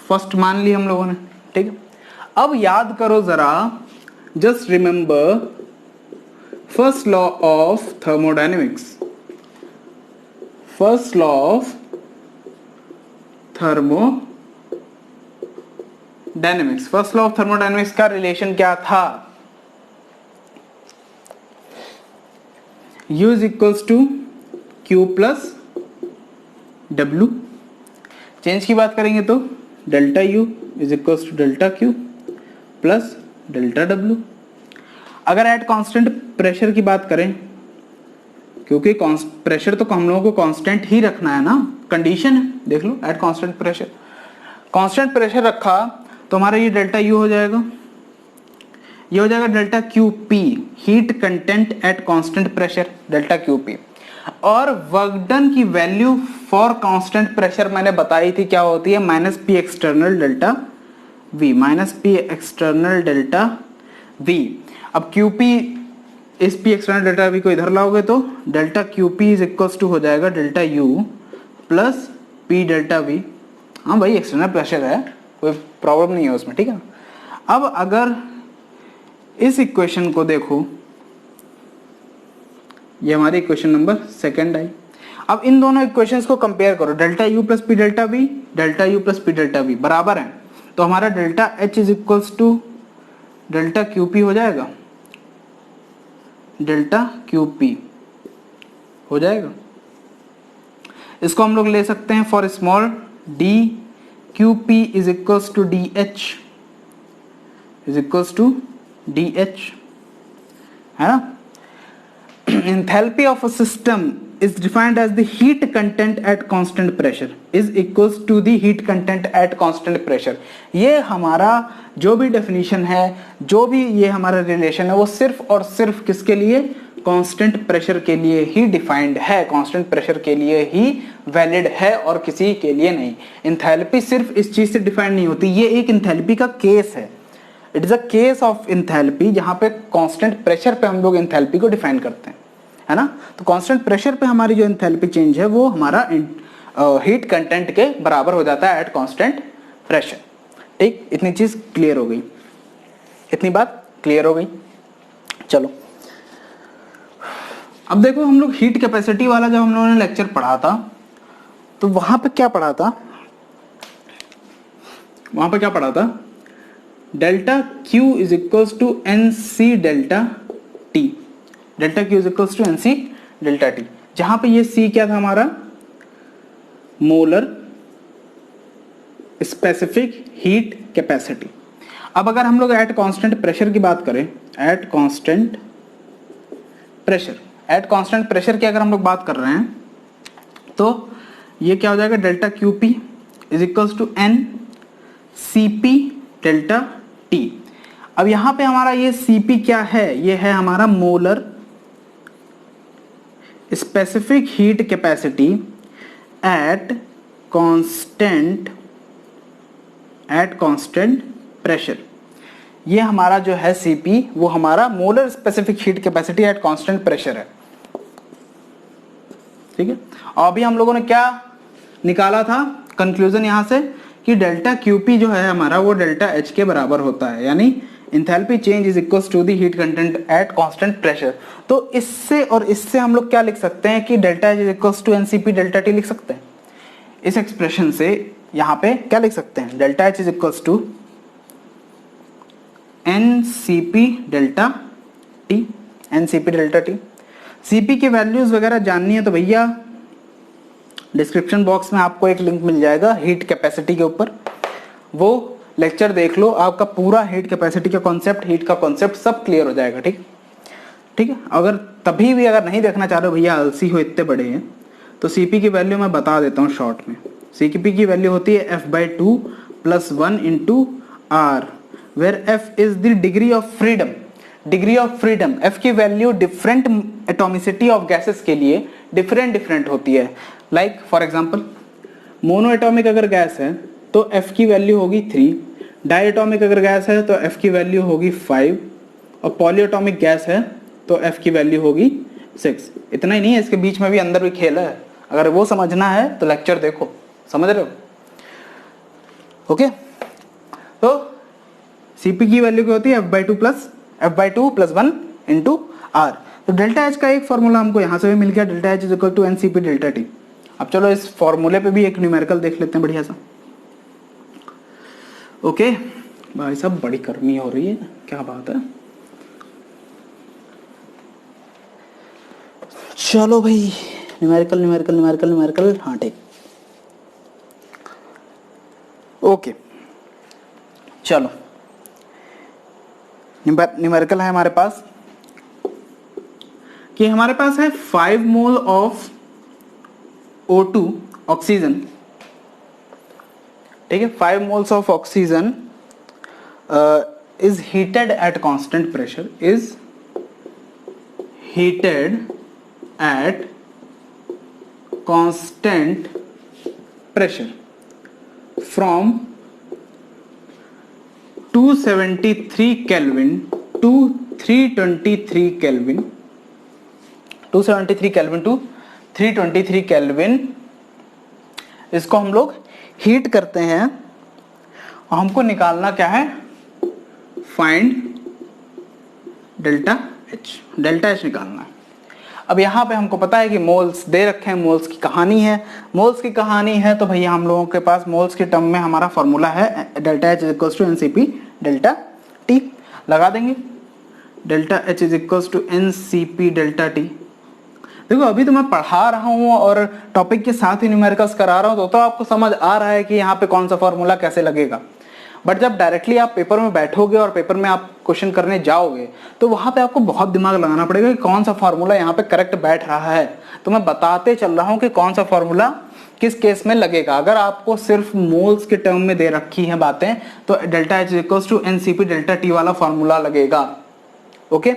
फर्स्ट मान ली हम लोगों ने, ठीक है। अब याद करो जरा, just remember first law of thermodynamics, first law of thermodynamics, first law of thermodynamics का रिलेशन क्या था, U is equals to Q plus W। Change की बात करेंगे तो delta U is equals to delta Q plus delta W। अगर एट कांस्टेंट प्रेशर की बात करें, क्योंकि प्रेशर तो हम लोगों को कांस्टेंट ही रखना है ना, कंडीशन है, देख लो at constant pressure, constant pressure रखा तो हमारा ये डेल्टा यू हो जाएगा, ये हो जाएगा delta Q P, heat content at constant pressure, delta Q P. और वर्क डन की वैल्यू फॉर कांस्टेंट प्रेशर मैंने बताई थी क्या होती है, minus P external delta V, minus P external delta V. अब क्यू पी, इस पी एक्सटर्नल डेल्टा वी को इधर लाओगे तो delta Q P is equals to हो जाएगा delta U plus P delta V. हाँ भाई, एक्सटर्नल प्रेशर है, कोई प्रॉब्लम नहीं है उसमें, ठीक है ना। अब अगर इस इक्वेशन को देखो, ये हमारी इक्वेशन नंबर सेकंड आई। अब इन दोनों इक्वेशंस को कंपेयर करो, delta U plus P delta V, delta U plus P delta V बराबर है, तो हमारा delta H is equals to delta Q P हो जाएगा, डेल्टा क्यू पी हो जाएगा। इसको हम लोग ले सकते हैं for small D Q P is equals to D H, is equals to D H, है ना। Enthalpy of a system is defined as the heat content at constant pressure is equals to the heat content at constant pressure। ये हमारा जो भी डेफिनेशन है, जो भी ये हमारा रिलेशन है, वो सिर्फ और सिर्फ किसके लिए, कांस्टेंट प्रेशर के लिए ही डिफाइंड है, कांस्टेंट प्रेशर के लिए ही वैलिड है और किसी के लिए नहीं। एंथैल्पी सिर्फ इस चीज से डिफाइंड नहीं होती, ये एक एंथैल्पी का केस है, it is a case of enthalpy, जहां पे कांस्टेंट प्रेशर पे हम लोग एंथैल्पी को डिफाइन करते हैं, है ना। तो कांस्टेंट प्रेशर पे हमारी जो एंथैल्पी चेंज है वो हमारा हीट कंटेंट के बराबर हो जाता है एट कांस्टेंट प्रेशर। ठीक, इतनी चीज क्लियर हो गई, इतनी बात क्लियर हो गई। चलो अब देखो, हम लोग हीट कैपेसिटी वाला जब हम लोगों ने लेक्चर पढ़ा था तो वहां पे क्या पढ़ा था, वहां पे क्या पढ़ा था, delta Q is equals to N C delta T, delta Q is equals to N C delta T, जहां पे ये सी क्या था हमारा, मोलर स्पेसिफिक हीट कैपेसिटी। अब अगर हम लोग एट कांस्टेंट प्रेशर की बात करें, eight constant pressure, eight constant pressure की अगर हम लोग बात कर रहे हैं तो ये क्या हो जाएगा, delta Q P is equals to N C P delta T. अब यहां पे हमारा ये सीपी क्या है, ये है हमारा molar specific heat capacity eight constant pressure. ये हमारा जो है सीपी, वो हमारा molar specific heat capacity eight constant pressure है, ठीक है। और अभी हम लोगों ने क्या निकाला था कंक्लूजन यहां से, कि डेल्टा क्यूपी जो है हमारा वो डेल्टा एच के बराबर होता है, यानी enthalpy change is equals to the heat content at constant pressure. तो इससे और इससे हम लोग क्या लिख सकते हैं कि delta H is equals to NCP delta T लिख सकते हैं। इस एक्सप्रेशन से यहां पे क्या लिख सकते हैं, delta H is equals to NCP delta T, NCP delta T. CP की वैल्यूज वगैरह जाननी है तो भैया डिस्क्रिप्शन बॉक्स में आपको एक लिंक मिल जाएगा हीट कैपेसिटी के ऊपर, वो लेक्चर देख लो, आपका पूरा हीट कैपेसिटी का कॉन्सेप्ट, हीट का कॉन्सेप्ट सब क्लियर हो जाएगा। ठीक, ठीक है। अगर तभी भी अगर नहीं देखना चाह रहे हो भैया, आलसी हो इतने बड़े हैं, तो सीपी की वैल्यू मैं बता देता हूँ शॉर्ट में। Cp की वैल्यू होती है F/2 + 1 × R, where F is the degree of freedom. Degree of freedom, F की value different atomicity of gases के लिए डिफरेंट होती है। Like for example, monoatomic अगर गैस है तो F की वैल्यू होगी 3, डाई एटॉमिक अगर गैस है तो F की वैल्यू होगी 5, और पॉली एटॉमिक गैस है तो F की वैल्यू होगी 6। इतना ही नहीं है, इसके बीच में भी अंदर भी खेल है, अगर वो समझना है तो लेक्चर देखो, समझ रहे हो? ओके, तो Cp की वैल्यू क्या होती है F/2 + 1 × R। तो डेल्टा H का एक फॉर्मूला हमको यहाँ से भी मिल गया, डेल्टा H = NCP ΔT। अब चलो इस फॉर्मूले पे भी एक न्यूमेरिकल देख लेते हैं बढ़िया सा। ओके भाई साहब, बड़ी गर्मी हो रही है, क्या बात है। चलो भाई, न्यूमेरिकल, हाँ ठीक, ओके चलो। न्यूमेरिकल है हमारे पास कि हमारे पास है 5 मोल ऑफ O2 ऑक्सीजन, ठीक है। 5 moles of oxygen is heated at constant pressure, is heated at constant pressure from 273 kelvin to 323 kelvin, 273 kelvin to 323 kelvin. इसको हम लोग हीट करते हैं और हमको निकालना क्या है, find delta H, delta H निकालना है। अब यहाँ पे हमको पता है कि मोल्स दे रखे हैं, मोल्स की कहानी है, मोल्स की कहानी है तो भैया हम लोगों के पास मोल्स के टर्म में हमारा फॉर्मूला है डेल्टा H = NCP ΔT। लगा देंगे डेल्टा H = NCP ΔT। देखो अभी तो मैं पढ़ा रहा हूँ और टॉपिक के साथ ही न्यूमेरिकल्स करा रहा हूँ, तो आपको समझ आ रहा है कि यहाँ पे कौन सा फॉर्मूला कैसे लगेगा। बट जब डायरेक्टली आप पेपर में बैठोगे और पेपर में आप क्वेश्चन करने जाओगे तो वहां पे आपको बहुत दिमाग लगाना पड़ेगा कि कौन सा फॉर्मूला यहाँ पे करेक्ट बैठ रहा है। तो मैं बताते चल रहा हूँ कि कौन सा फॉर्मूला किस केस में लगेगा। अगर आपको सिर्फ मोल्स के टर्म में दे रखी हैं बातें तो डेल्टा H = NCP ΔT वाला फॉर्मूला लगेगा। ओके,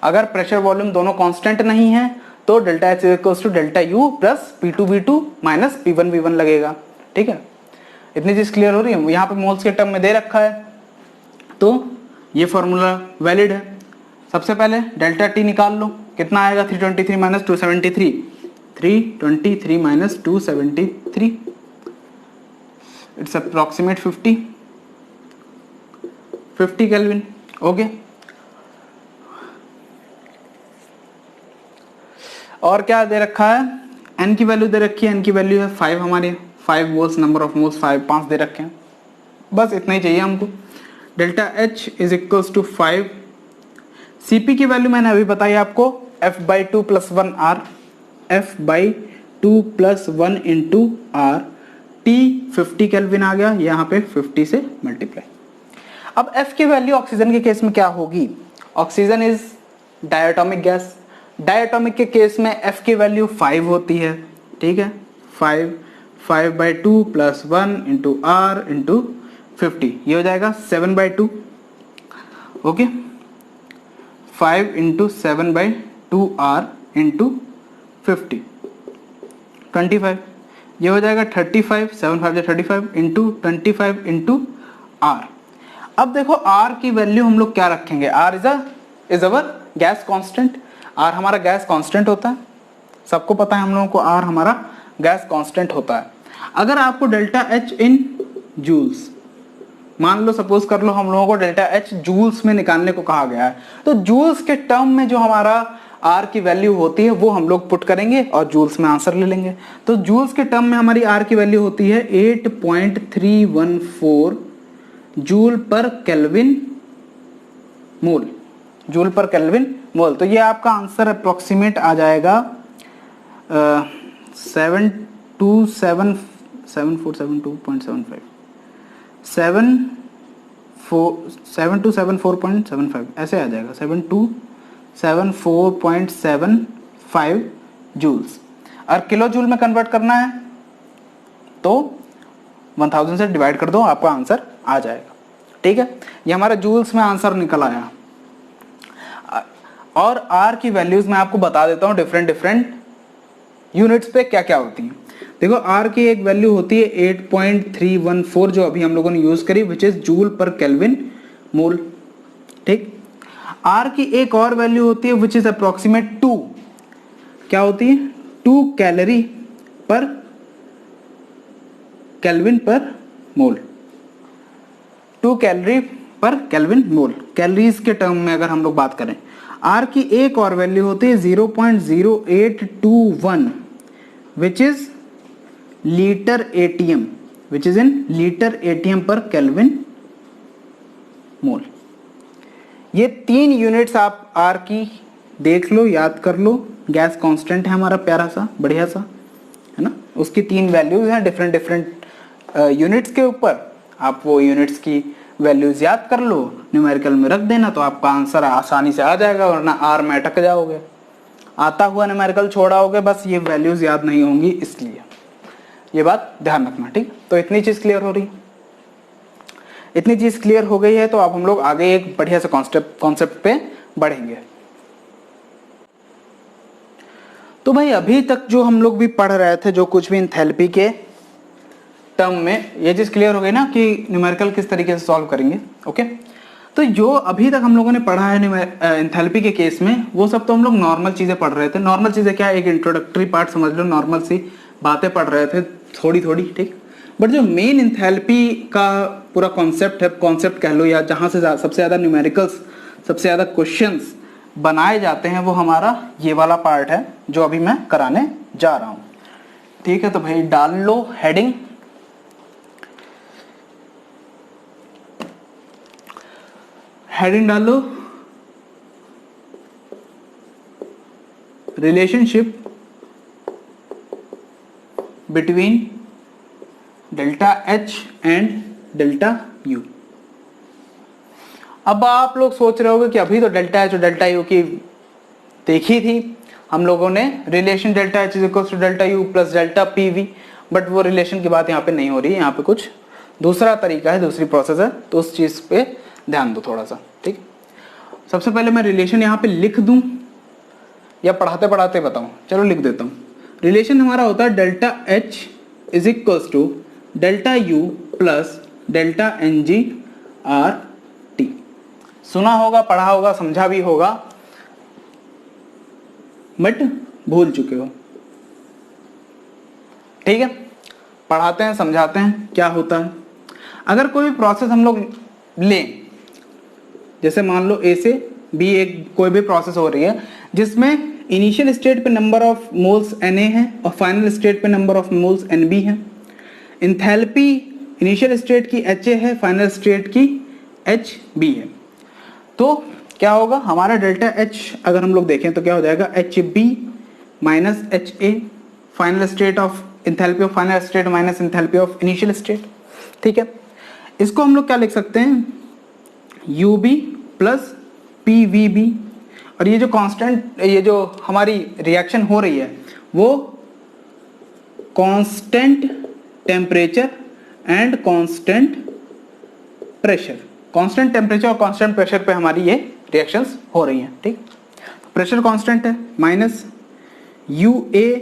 अगर प्रेशर वॉल्यूम दोनों कांस्टेंट नहीं है तो delta H = ΔU + P2V2 - P1V1 लगेगा। ठीक है, इतनी चीज क्लियर हो रही है। यहाँ पे मोल्स के टर्म में दे रखा है तो ये फॉर्मूला वैलिड है। सबसे पहले डेल्टा T निकाल लो, कितना आएगा 323 - 273, 323 - 273, इट्स अप्रॉक्सीमेट 50 केल्विन। ओके, और क्या दे रखा है, n की वैल्यू दे रखी है, n की वैल्यू है 5 हमारी, 5 मोल्स, नंबर ऑफ मोल्स 5 दे रखे हैं। बस इतना ही चाहिए हमको। डेल्टा H = 5, Cp की वैल्यू मैंने अभी बताई आपको F/2 + 1 R, F/2 + 1 × R, T 50 kelvin आ गया, यहाँ पे 50 से मल्टीप्लाई। अब F की वैल्यू ऑक्सीजन के केस में क्या होगी, oxygen is diatomic gas, diatomic के केस में F की वैल्यू 5 होती है। ठीक है, 5/2 + 1 × R × 50, ये हो जाएगा 7/2। ओके, 5 × 7/2 R × 50, 25, ये हो जाएगा 35, 7 5 35 × 25 × R। अब देखो R की वैल्यू हम लोग क्या रखेंगे, R is our gas constant, R हमारा गैस कांस्टेंट होता है, सबको पता है हम लोगों को R हमारा गैस कांस्टेंट होता है। अगर आपको डेल्टा H इन जूल्स, मान लो सपोज कर लो हम लोगों को डेल्टा H जूल्स में निकालने को कहा गया है, तो जूल्स के टर्म में जो हमारा R की वैल्यू होती है वो हम लोग पुट करेंगे और जूल्स में आंसर ले लेंगे। तो जूल्स के टर्म में हमारी R की वैल्यू होती है 8.314 जूल पर केल्विन मोल, जूल पर केल्विन मोल। तो ये आपका आंसर अप्रोक्सीमेट आ जाएगा 7274.75, 7274.75 ऐसे आ जाएगा, 7274.75 जूल्स। और किलो जूल में कन्वर्ट करना है तो 1000 से डिवाइड कर दो, आपका आंसर आ जाएगा। ठीक है, ये हमारा जूल्स में आंसर निकल आया। और आर की वैल्यूज मैं आपको बता देता हूँ डिफरेंट यूनिट्स पे क्या क्या होती हैं। देखो आर की एक वैल्यू होती है 8.314 जो अभी हम लोगों ने यूज करी, which is joule per kelvin mole. ठीक, आर की एक और वैल्यू होती है विच इज अप्रोक्सीमेट 2, क्या होती है 2 कैलोरी पर केल्विन पर मोल, 2 कैलोरी पर केल्विन मोल, कैलोरीज के टर्म में अगर हम लोग बात करें। आर की एक और वैल्यू होती है 0.0821 which is litre ATM, which is in litre ATM per kelvin mole. ये 3 यूनिट्स आप आर की देख लो, याद कर लो। गैस कांस्टेंट है हमारा प्यारा सा बढ़िया सा, है ना, उसकी 3 वैल्यूज हैं डिफरेंट यूनिट्स के ऊपर। आप वो यूनिट्स की वैल्यूज याद कर लो, न्यूमेरिकल में रख देना तो आपका आंसर आसानी से आ जाएगा, वरना आर में अटक जाओगे, आता हुआ न्यूमेरिकल छोड़ाओगे, बस ये वैल्यूज याद नहीं होंगी, इसलिए ये बात ध्यान रखना। ठीक, तो इतनी चीज क्लियर हो रही है, इतनी चीज क्लियर हो गई है तो अब हम लोग आगे एक बढ़िया से कॉन्सेप्ट पे बढ़ेंगे। तो भाई अभी तक जो हम लोग भी पढ़ रहे थे, जो कुछ भी एंथैल्पी के टर्म में, ये चीज क्लियर हो गई ना कि न्यूमेरिकल किस तरीके से सॉल्व करेंगे। ओके, तो जो अभी तक हम लोगों ने पढ़ा है एंथैल्पी के केस में, वो सब तो हम लोग नॉर्मल चीजें पढ़ रहे थे। नॉर्मल चीजें क्या, एक इंट्रोडक्टरी पार्ट समझ लो, नॉर्मल सी बातें पढ़ रहे थे थोड़ी थोड़ी। ठीक, बट जो मेन एंथैल्पी का पूरा कॉन्सेप्ट है, कॉन्सेप्ट कह लो, या जहाँ से सबसे ज़्यादा न्यूमेरिकल्स, सबसे ज़्यादा क्वेश्चंस बनाए जाते हैं, वो हमारा ये वाला पार्ट है जो अभी मैं कराने जा रहा हूँ। ठीक है, तो भाई डाल लो हेडिंग, हेडिंग डाल लो relationship between delta H and delta U. अब आप लोग सोच रहे होंगे कि अभी तो डेल्टा एच और डेल्टा यू की देखी थी हम लोगों ने, relation delta H is equal to delta U plus delta P V, but वो रिलेशन की बात यहाँ पे नहीं हो रही है, यहाँ पे कुछ दूसरा तरीका है, दूसरी प्रोसेस है, तो उस चीज पे ध्यान दो थोड़ा सा। ठीक, सबसे पहले मैं रिलेशन यहाँ पे लिख दूं या पढ़ाते पढ़ाते बताऊं, चलो लिख देता हूं। रिलेशन हमारा होता है delta H is equals to delta U plus delta N G R T. सुना होगा, पढ़ा होगा, समझा भी होगा, बट भूल चुके हो। ठीक है, पढ़ाते हैं, समझाते हैं क्या होता है। अगर कोई प्रोसेस हम लोग लें, जैसे मान लो ए से बी एक कोई भी प्रोसेस हो रही है जिसमें इनिशियल स्टेट पे नंबर ऑफ मोल्स Na है और फाइनल स्टेट पे नंबर ऑफ मोल्स Nb है। एंथैल्पी इनिशियल स्टेट की Ha है, फाइनल स्टेट की Hb है। तो क्या होगा हमारा डेल्टा H, अगर हम लोग देखें तो क्या हो जाएगा Hb minus Ha, final state of enthalpy of final state minus enthalpy of initial state. ठीक है, इसको हम लोग क्या लिख सकते हैं, Ub प्लस PVB, और ये जो कांस्टेंट, ये जो हमारी रिएक्शन हो रही है वो constant temperature and constant pressure, constant temperature और कांस्टेंट प्रेशर पे हमारी ये रिएक्शंस हो रही हैं। ठीक, प्रेशर कांस्टेंट है माइनस UA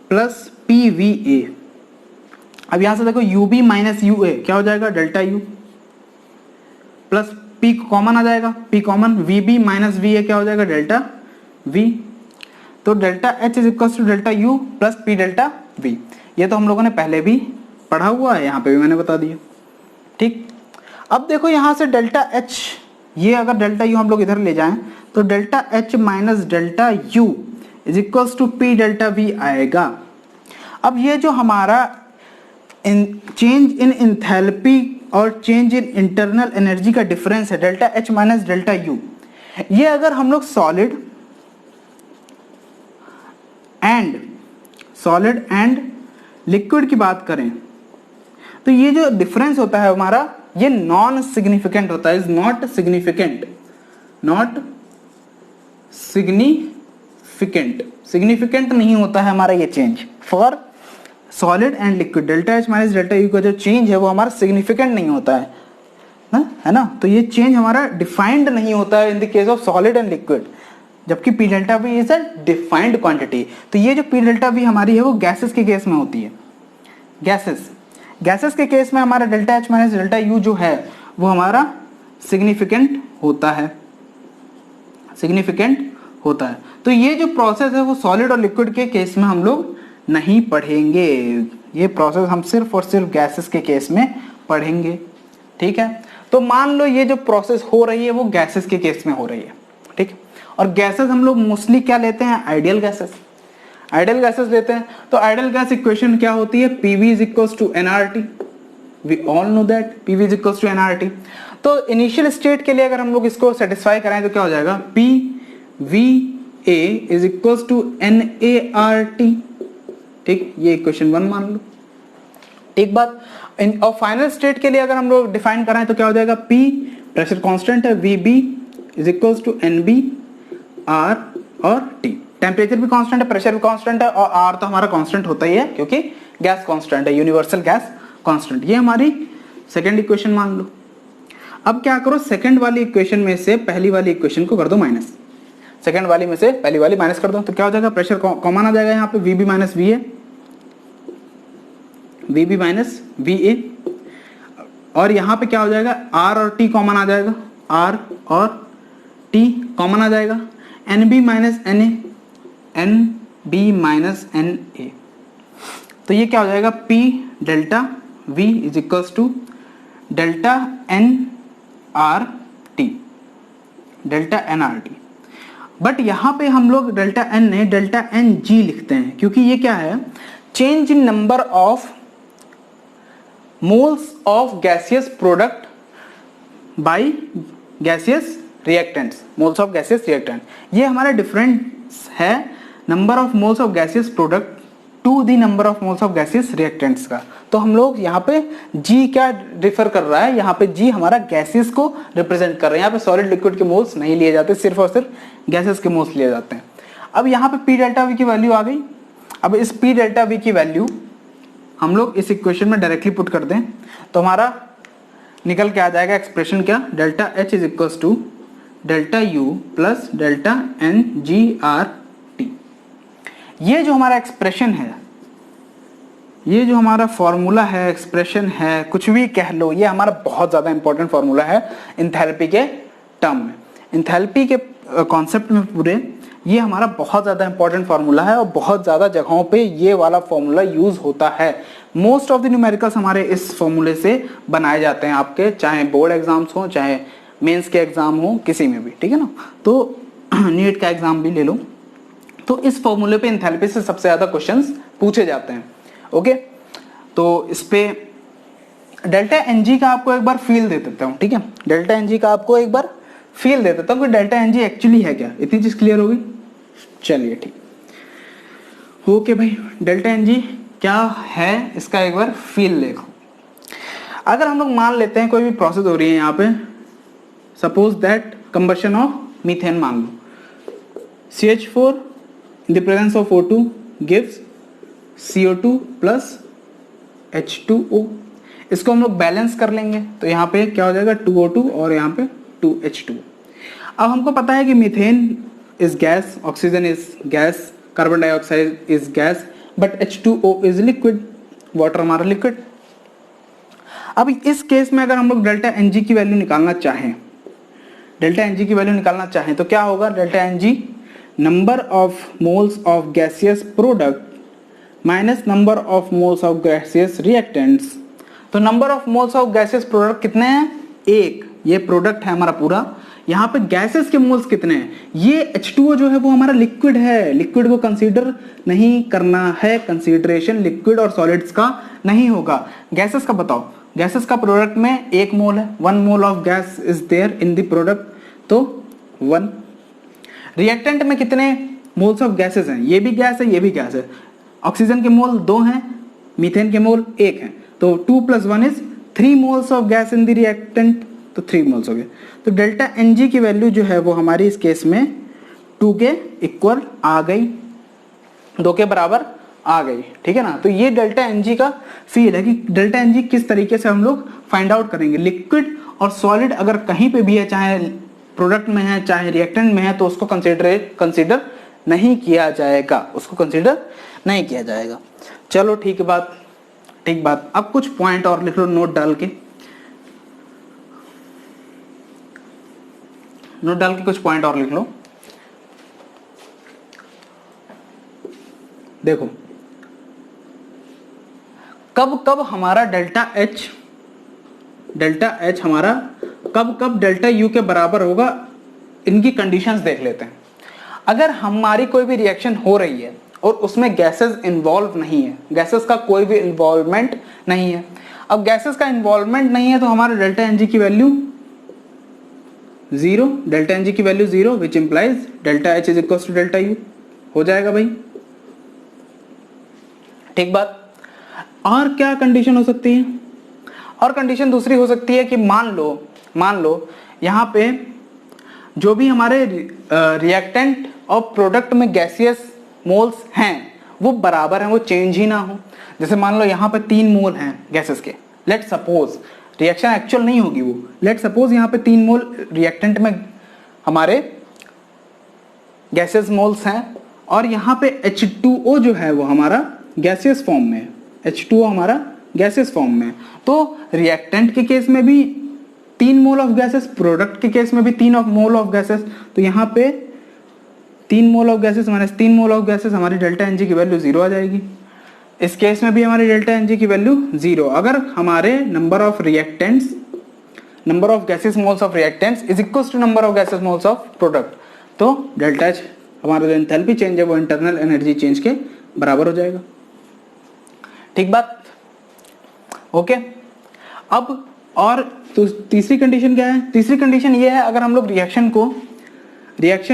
प्लस PVA। अब यहां से देखो UB माइनस UA क्या हो जाएगा, delta U plus P common आ जाएगा, P common, VB minus VA क्या हो जाएगा, डेल्टा V। तो delta H is equal to delta U plus P delta V। ये तो हम लोगों ने पहले भी पढ़ा हुआ है, यहाँ पे भी मैंने बता दिया। ठीक, अब देखो यहाँ से डेल्टा H, ये अगर डेल्टा U हम लोग इधर ले जाएं तो delta H minus delta U is equal to P delta V आएगा। अब ये जो हमारा चेंज इन एंथैल्पी और चेंज इन इंटरनल एनर्जी का डिफरेंस है delta H minus delta U, ये अगर हम लोग सॉलिड एंड लिक्विड की बात करें तो ये जो डिफरेंस होता है हमारा, ये नॉन सिग्निफिकेंट होता है, is not significant, not significant, significant नहीं होता है हमारा ये change for solid and liquid delta H minus delta U का जो चेंज है वो हमारा सिग्निफिकेंट नहीं होता है ना, तो ये चेंज हमारा डिफाइंड नहीं होता है in the case of solid and liquid, जबकि P delta V is a defined quantity. तो ये जो पी डेल्टा वी हमारी है वो गैसेस के केस में होती है। गैसेस के केस में हमारा delta H minus delta U जो है वो हमारा सिग्निफिकेंट होता है, तो ये जो प्रोसेस है वो सॉलिड और लिक्विड के केस में हम लोग नहीं पढ़ेंगे, ये प्रोसेस हम सिर्फ और सिर्फ गैसेस के केस में पढ़ेंगे। ठीक है, तो मान लो ये जो प्रोसेस हो रही है वो गैसेस के केस में हो रही है। ठीक, और गैसेस हम लोग मोस्टली क्या लेते हैं, आइडियल गैसेस लेते हैं। तो आइडियल गैस इक्वेशन क्या होती है, PV is equals to nRT, we all know that PV is equals to nRT। तो इनिशियल स्टेट के लिए अगर हम लोग इसको सेटिस्फाई कराएं तो क्या हो जाएगा, PVA is equals to nART। ठीक, ये इक्वेशन 1 मान लो। ठीक बात, और फाइनल स्टेट के लिए अगर हम लोग डिफाइन कराएं तो क्या हो जाएगा, P प्रेशर कांस्टेंट है, VB is equals to NB R और T। टेम्परेचर भी कांस्टेंट है, प्रेशर भी कांस्टेंट है, और R तो हमारा कांस्टेंट होता ही है क्योंकि गैस कांस्टेंट है, यूनिवर्सल गैस कांस्टेंट। ये हमारी सेकंड इक्वेशन मान लो। अब क्या करो, सेकंड वाली इक्वेशन में से पहली वाली इक्वेशन को कर दो माइनस, सेकंड वाली में से पहली वाली माइनस कर दो, तो क्या हो जाएगा, प्रेशर कॉमन आ जाएगा यहाँ पे, VB माइनस VA, और यहाँ पे क्या हो जाएगा, R और T कॉमन आ जाएगा, R और T कॉमन आ जाएगा, NB माइनस NA। तो ये क्या हो जाएगा, P delta V is equals to delta nRT, but यहाँ पे हम लोग डेल्टा N नहीं डेल्टा NG लिखते हैं, क्योंकि ये क्या है, change in number of moles of gaseous product by gaseous reactants, moles of gaseous reactant. ये हमारा डिफरेंस है number of moles of gaseous product to the number of moles of gaseous reactants का। तो हम लोग यहाँ पे G क्या रिफर कर रहा है, यहाँ पे G हमारा गैसेस को रिप्रेजेंट कर रहे हैं। यहाँ पे सॉलिड लिक्विड के मोल्स नहीं लिए जाते, सिर्फ और सिर्फ गैसेस के मोल्स लिए जाते हैं। अब यहाँ पे P डेल्टा V की वैल्यू आ गई। अब इस P डेल्टा V की वैल्यू हम लोग इस इक्वेशन में डायरेक्टली पुट कर दें तो हमारा निकल के आ जाएगा एक्सप्रेशन क्या, delta H is equals to delta U plus delta NGRT। ये जो हमारा एक्सप्रेशन है, ये जो हमारा फॉर्मूला है, एक्सप्रेशन है, कुछ भी कह लो, ये हमारा बहुत ज़्यादा इंपॉर्टेंट फॉर्मूला है इंथैल्पी के टर्म में, इंथैल्पी के कॉन्सेप्ट में पूरे ये हमारा बहुत ज़्यादा इंपॉर्टेंट फार्मूला है और बहुत ज़्यादा जगहों पे ये वाला फार्मूला यूज़ होता है। मोस्ट ऑफ द न्यूमेरिकल्स हमारे इस फार्मूले से बनाए जाते हैं आपके, चाहे बोर्ड एग्जाम्स हो चाहे मेंस के एग्जाम हो, किसी में भी, ठीक है ना। तो नीट का एग्जाम भी ले लो तो इस फार्मूले पे एंथैल्पी से सबसे ज़्यादा क्वेश्चंस पूछे जाते हैं। ओके, तो इस पे डेल्टा एनजी का आपको एक बार फील दे देता हूँ, ठीक है। डेल्टा एनजी का आपको एक बार फील दे देता हूँ कि डेल्टा एनजी एक्चुअली है क्या। इतनी चीज क्लियर होगी, चलिए ठीक। ओके भाई, डेल्टा एनजी क्या है इसका एक बार फील देखो। अगर हम लोग मान लेते हैं कोई भी प्रोसेस हो रही है यहाँ पे, suppose that combustion of methane मान लो, CH4 in the presence of O2 gives CO2 plus H2O। इसको हम लोग बैलेंस कर लेंगे तो यहाँ पे क्या हो जाएगा 2O2 और यहाँ पे 2H2। अब हमको पता है कि methane is gas, oxygen is gas, carbon dioxide is gas, but H2O is liquid, water हमारा लिक्विड। अब इस केस में अगर हम लोग डेल्टा Ng की वैल्यू निकालना चाहें, डेल्टा Ng की वैल्यू निकालना चाहें तो क्या होगा, delta Ng number of moles of gaseous product minus number of moles of gaseous reactants. तो number of moles of gaseous product कितने हैं, एक, ये प्रोडक्ट है हमारा पूरा। यहाँ पे गैसेस के मोल्स कितने हैं, ये H2O जो है वो हमारा लिक्विड है, लिक्विड को कंसीडर नहीं करना है, कंसीडरेशन लिक्विड और सॉलिड्स का नहीं होगा। गैसेस का बताओ, गैसेस का प्रोडक्ट में एक मोल है, 1 mole of gas is there in the product, तो 1। रिएक्टेंट में कितने मोल्स ऑफ गैसेस हैं, ये भी गैस है ये भी गैस है। ऑक्सीजन के मोल 2 हैं, मीथेन के मोल 1 हैं, तो 2 + 1 is 3 moles of gas in the reactant, तो 3 मोल्स हो गए। तो डेल्टा Ng की वैल्यू जो है वो हमारी इस केस में 2 के इक्वल आ गई, 2 के बराबर आ गई, ठीक है ना। तो ये डेल्टा एन जी का फील है कि डेल्टा एन जी किस तरीके से हम लोग फाइंड आउट करेंगे। लिक्विड और सॉलिड अगर कहीं पे भी है, चाहे प्रोडक्ट में है चाहे रिएक्टेंट में है, तो उसको कंसीडर नहीं किया जाएगा, उसको कंसीडर नहीं किया जाएगा। चलो ठीक बात, ठीक बात। अब कुछ पॉइंट और लिख लो नोट डाल के, नोट डाल के कुछ पॉइंट और लिख लो। देखो कब कब हमारा डेल्टा एच हमारा कब कब डेल्टा यू के बराबर होगा, इनकी कंडीशंस देख लेते हैं। अगर हमारी कोई भी रिएक्शन हो रही है और उसमें गैसेस इन्वॉल्व नहीं है, गैसेस का कोई भी इन्वॉल्वमेंट नहीं है, अब गैसेस का इन्वॉल्वमेंट नहीं है तो हमारा डेल्टा एन जी की value zero, delta N G की value zero, which implies delta H is equal to delta U हो जाएगा भाई, ठीक बात। और क्या कंडीशन हो सकती है? और कंडीशन दूसरी हो सकती है कि मान लो यहां पे जो भी हमारे रिएक्टेंट और प्रोडक्ट में गैसियस मोल्स हैं वो बराबर हैं, वो चेंज ही ना हो। जैसे मान लो यहाँ पे 3 मोल हैं गैसेस के, लेट सपोज, रिएक्शन एक्चुअल नहीं होगी वो, लेट सपोज यहाँ पे 3 मोल रिएक्टेंट में हमारे गैसेस मोल्स हैं और यहाँ पे H2O जो है वो हमारा गैसियस फॉर्म में है, H2O हमारा गैसियस फॉर्म में है। तो रिएक्टेंट के केस में भी 3 मोल ऑफ गैसेस, प्रोडक्ट के केस में भी 3 मोल ऑफ गैसेस, तो यहाँ पे 3 mole of gases minus 3 mole of gases, हमारी डेल्टा एन जी की वैल्यू 0 आ जाएगी। इस केस में भी हमारी डेल्टा एन जी की वैल्यू 0। अगर हमारे number of reactants, number of gases moles of reactants is equal to number of gases moles of product, तो डेल्टा एच हमारा जो एंथैल्पी चेंज है वो इंटरनल एनर्जी चेंज के बराबर हो जाएगा, ठीक बात, ओके। अब और तो तीसरी कंडीशन क्या है? तीसरी कंडीशन ये है, अगर हम लोग रिएक्शन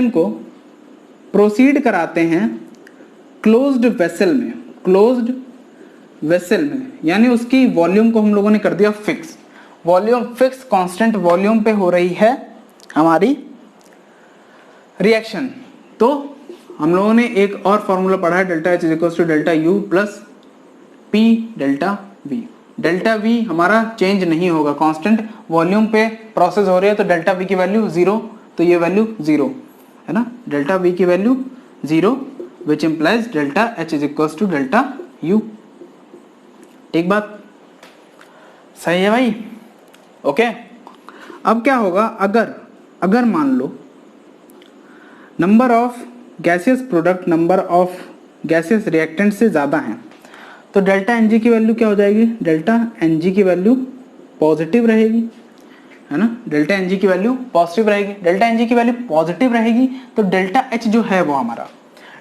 को प्रोसीड कराते हैं क्लोज्ड वेसल में, यानी उसकी वॉल्यूम को हम लोगों ने कर दिया fix, volume fix constant volume पे हो रही है हमारी रिएक्शन, तो हम लोगों ने एक और फॉर्मूला पढ़ा है, delta H is equal to delta U plus P delta V. Delta V हमारा चेंज नहीं होगा, कांस्टेंट वॉल्यूम पे प्रोसेस हो रही है, तो डेल्टा वी की वैल्यू 0, तो ये वैल्यू 0 है ना, डेल्टा वी की value 0 which implies delta H is equal to delta U, ठीक बात, सही है भाई, ओके। अब क्या होगा, अगर मान लो number of gaseous product number of gaseous reactant से ज़्यादा हैं, तो डेल्टा एन जी की वैल्यू क्या हो जाएगी? डेल्टा एन जी की वैल्यू पॉजिटिव रहेगी, है ना, डेल्टा एन जी की वैल्यू पॉजिटिव रहेगी। डेल्टा एन जी की वैल्यू पॉजिटिव रहेगी तो डेल्टा एच जो है वो हमारा,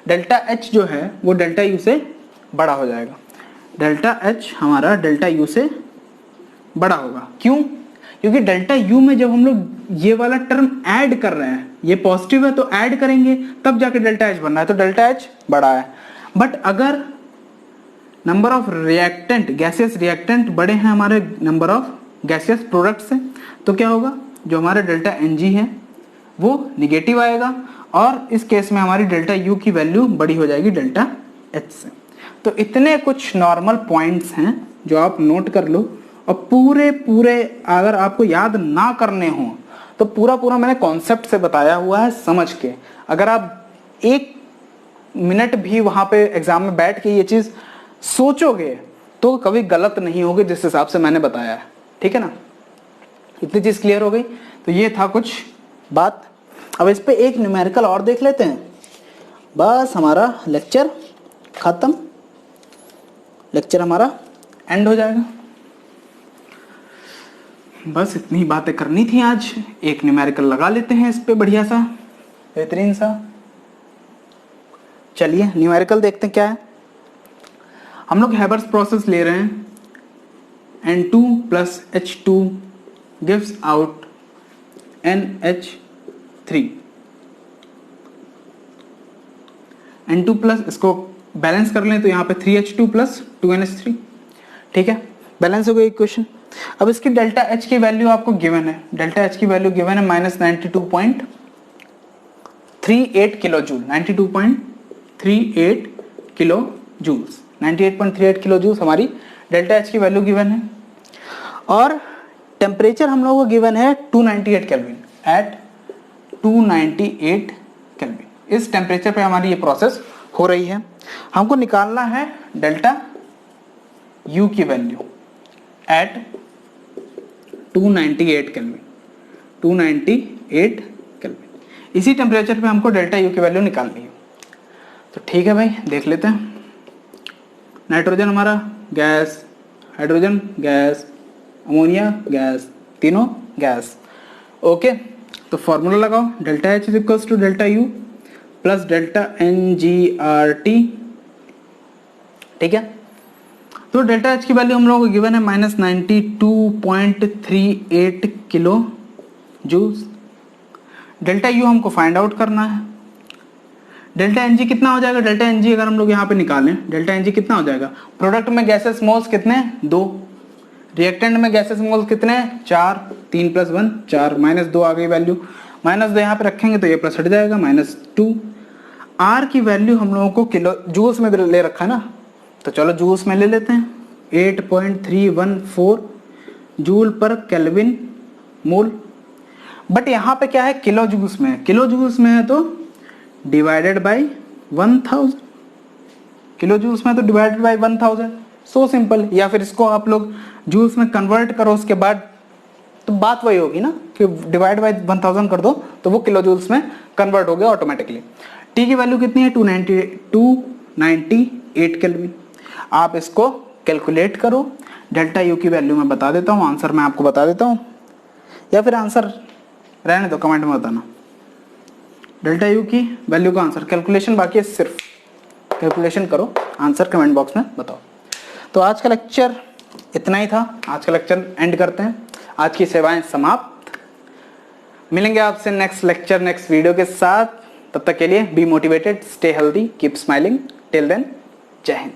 डेल्टा एच जो है वो डेल्टा यू से बड़ा हो जाएगा, डेल्टा एच हमारा डेल्टा यू से बड़ा होगा। क्यों? क्योंकि डेल्टा यू में जब हम लोग ये वाला टर्म ऐड कर रहे हैं, ये पॉजिटिव है तो ऐड करेंगे तब जाके डेल्टा एच बनना है, तो डेल्टा एच बड़ा है। बट अगर number of reactant, gaseous reactant बड़े हैं हमारे नंबर ऑफ गैसियस प्रोडक्ट से, तो क्या होगा, जो हमारा डेल्टा एन जी है वो निगेटिव आएगा और इस केस में हमारी डेल्टा यू की वैल्यू बड़ी हो जाएगी डेल्टा एच से। तो इतने कुछ नॉर्मल पॉइंट्स हैं जो आप नोट कर लो, और पूरे अगर आपको याद ना करने हो तो पूरा मैंने कॉन्सेप्ट से बताया हुआ है समझ के। अगर आप 1 मिनट भी वहाँ पे एग्जाम में बैठ के ये चीज़ सोचोगे तो कभी गलत नहीं होगी जिस हिसाब से मैंने बताया है, ठीक है ना। इतनी चीज़ क्लियर हो गई। तो ये था कुछ बात। अब इस पे एक न्यूमेरिकल और देख लेते हैं, बस हमारा लेक्चर खत्म, लेक्चर हमारा एंड हो जाएगा। बस इतनी बातें करनी थी आज। एक न्यूमेरिकल लगा लेते हैं इस पे बढ़िया सा, बेहतरीन सा। चलिए न्यूमेरिकल देखते हैं क्या है। हम लोग हैबर्स प्रोसेस ले रहे हैं, N2 plus H2 gives out NH3। N2 plus, इसको बैलेंस कर लें तो यहाँ पे 3H2 प्लस 2NH3, ठीक है, बैलेंस हो गई इक्वेशन। अब इसकी डेल्टा H की वैल्यू आपको गिवन है, डेल्टा H की वैल्यू गिवन है -92.38 kilo joule, 92.38 kilo joules, 98.38 kilo joules हमारी डेल्टा एच की वैल्यू गिवन है। और टेम्परेचर हम लोगों को गिवन है 298 केल्विन, एट 298 केल्विन। इस टेम्परेचर पे हमारी ये प्रोसेस हो रही है। हमको निकालना है डेल्टा यू की वैल्यू एट 298 केल्विन, 298 केल्विन। इसी टेम्परेचर पे हमको डेल्टा यू की वैल्यू निकालनी है। तो ठीक है भाई, देख लेते हैं। नाइट्रोजन हमारा gas, hydrogen gas, ammonia gas, तीनों गैस। ओके, तो फॉर्मूला लगाओ, delta H is equals to delta U plus delta N G R T. ठीक है, तो डेल्टा एच की वैल्यू हम लोगों को गिवन है -92.38 किलो जूल्स। डेल्टा यू हमको फाइंड आउट करना है। डेल्टा एन जी कितना हो जाएगा? डेल्टा एन जी अगर हम लोग यहाँ पे निकालें, डेल्टा एन जी कितना हो जाएगा? प्रोडक्ट में गैसेस मोल्स कितने? 2। रिएक्टेंट में गैसेस मोल्स कितने? 4। 3 + 1 4, -2 आ गई वैल्यू। -2 यहाँ पे रखेंगे तो ये प्लस हट जाएगा, -2। आर की वैल्यू हम लोगों को किलो जूल्स में ले रखा है ना, तो चलो जूल्स में ले लेते हैं। 8.314 joule per kelvin mole. But यहाँ पे क्या है? किलो जूल्स में है। किलो जूल्स में है तो डिवाइडेड बाई 1000। किलो जूल्स में तो डिवाइडेड बाई 1000। So simple. या फिर इसको आप लोग जूल्स में कन्वर्ट करो, उसके बाद तो बात वही होगी ना कि डिवाइड बाई 1000 कर दो तो वो किलो जूल्स में कन्वर्ट हो गया ऑटोमेटिकली। टी की वैल्यू कितनी है? 298 केल्विन। आप इसको कैलकुलेट करो। डेल्टा यू की वैल्यू मैं बता देता हूँ, आंसर मैं आपको बता देता हूँ, या फिर आंसर रहने दो, कमेंट में बताना। डेल्टा यू की वैल्यू का आंसर, कैलकुलेशन बाकी है, सिर्फ कैलकुलेशन करो, आंसर कमेंट बॉक्स में बताओ। तो आज का लेक्चर इतना ही था। आज का लेक्चर एंड करते हैं। आज की सेवाएं समाप्त। मिलेंगे आपसे नेक्स्ट लेक्चर, नेक्स्ट वीडियो के साथ। तब तक के लिए be motivated, stay healthy, keep smiling. Till then, जय हिंद।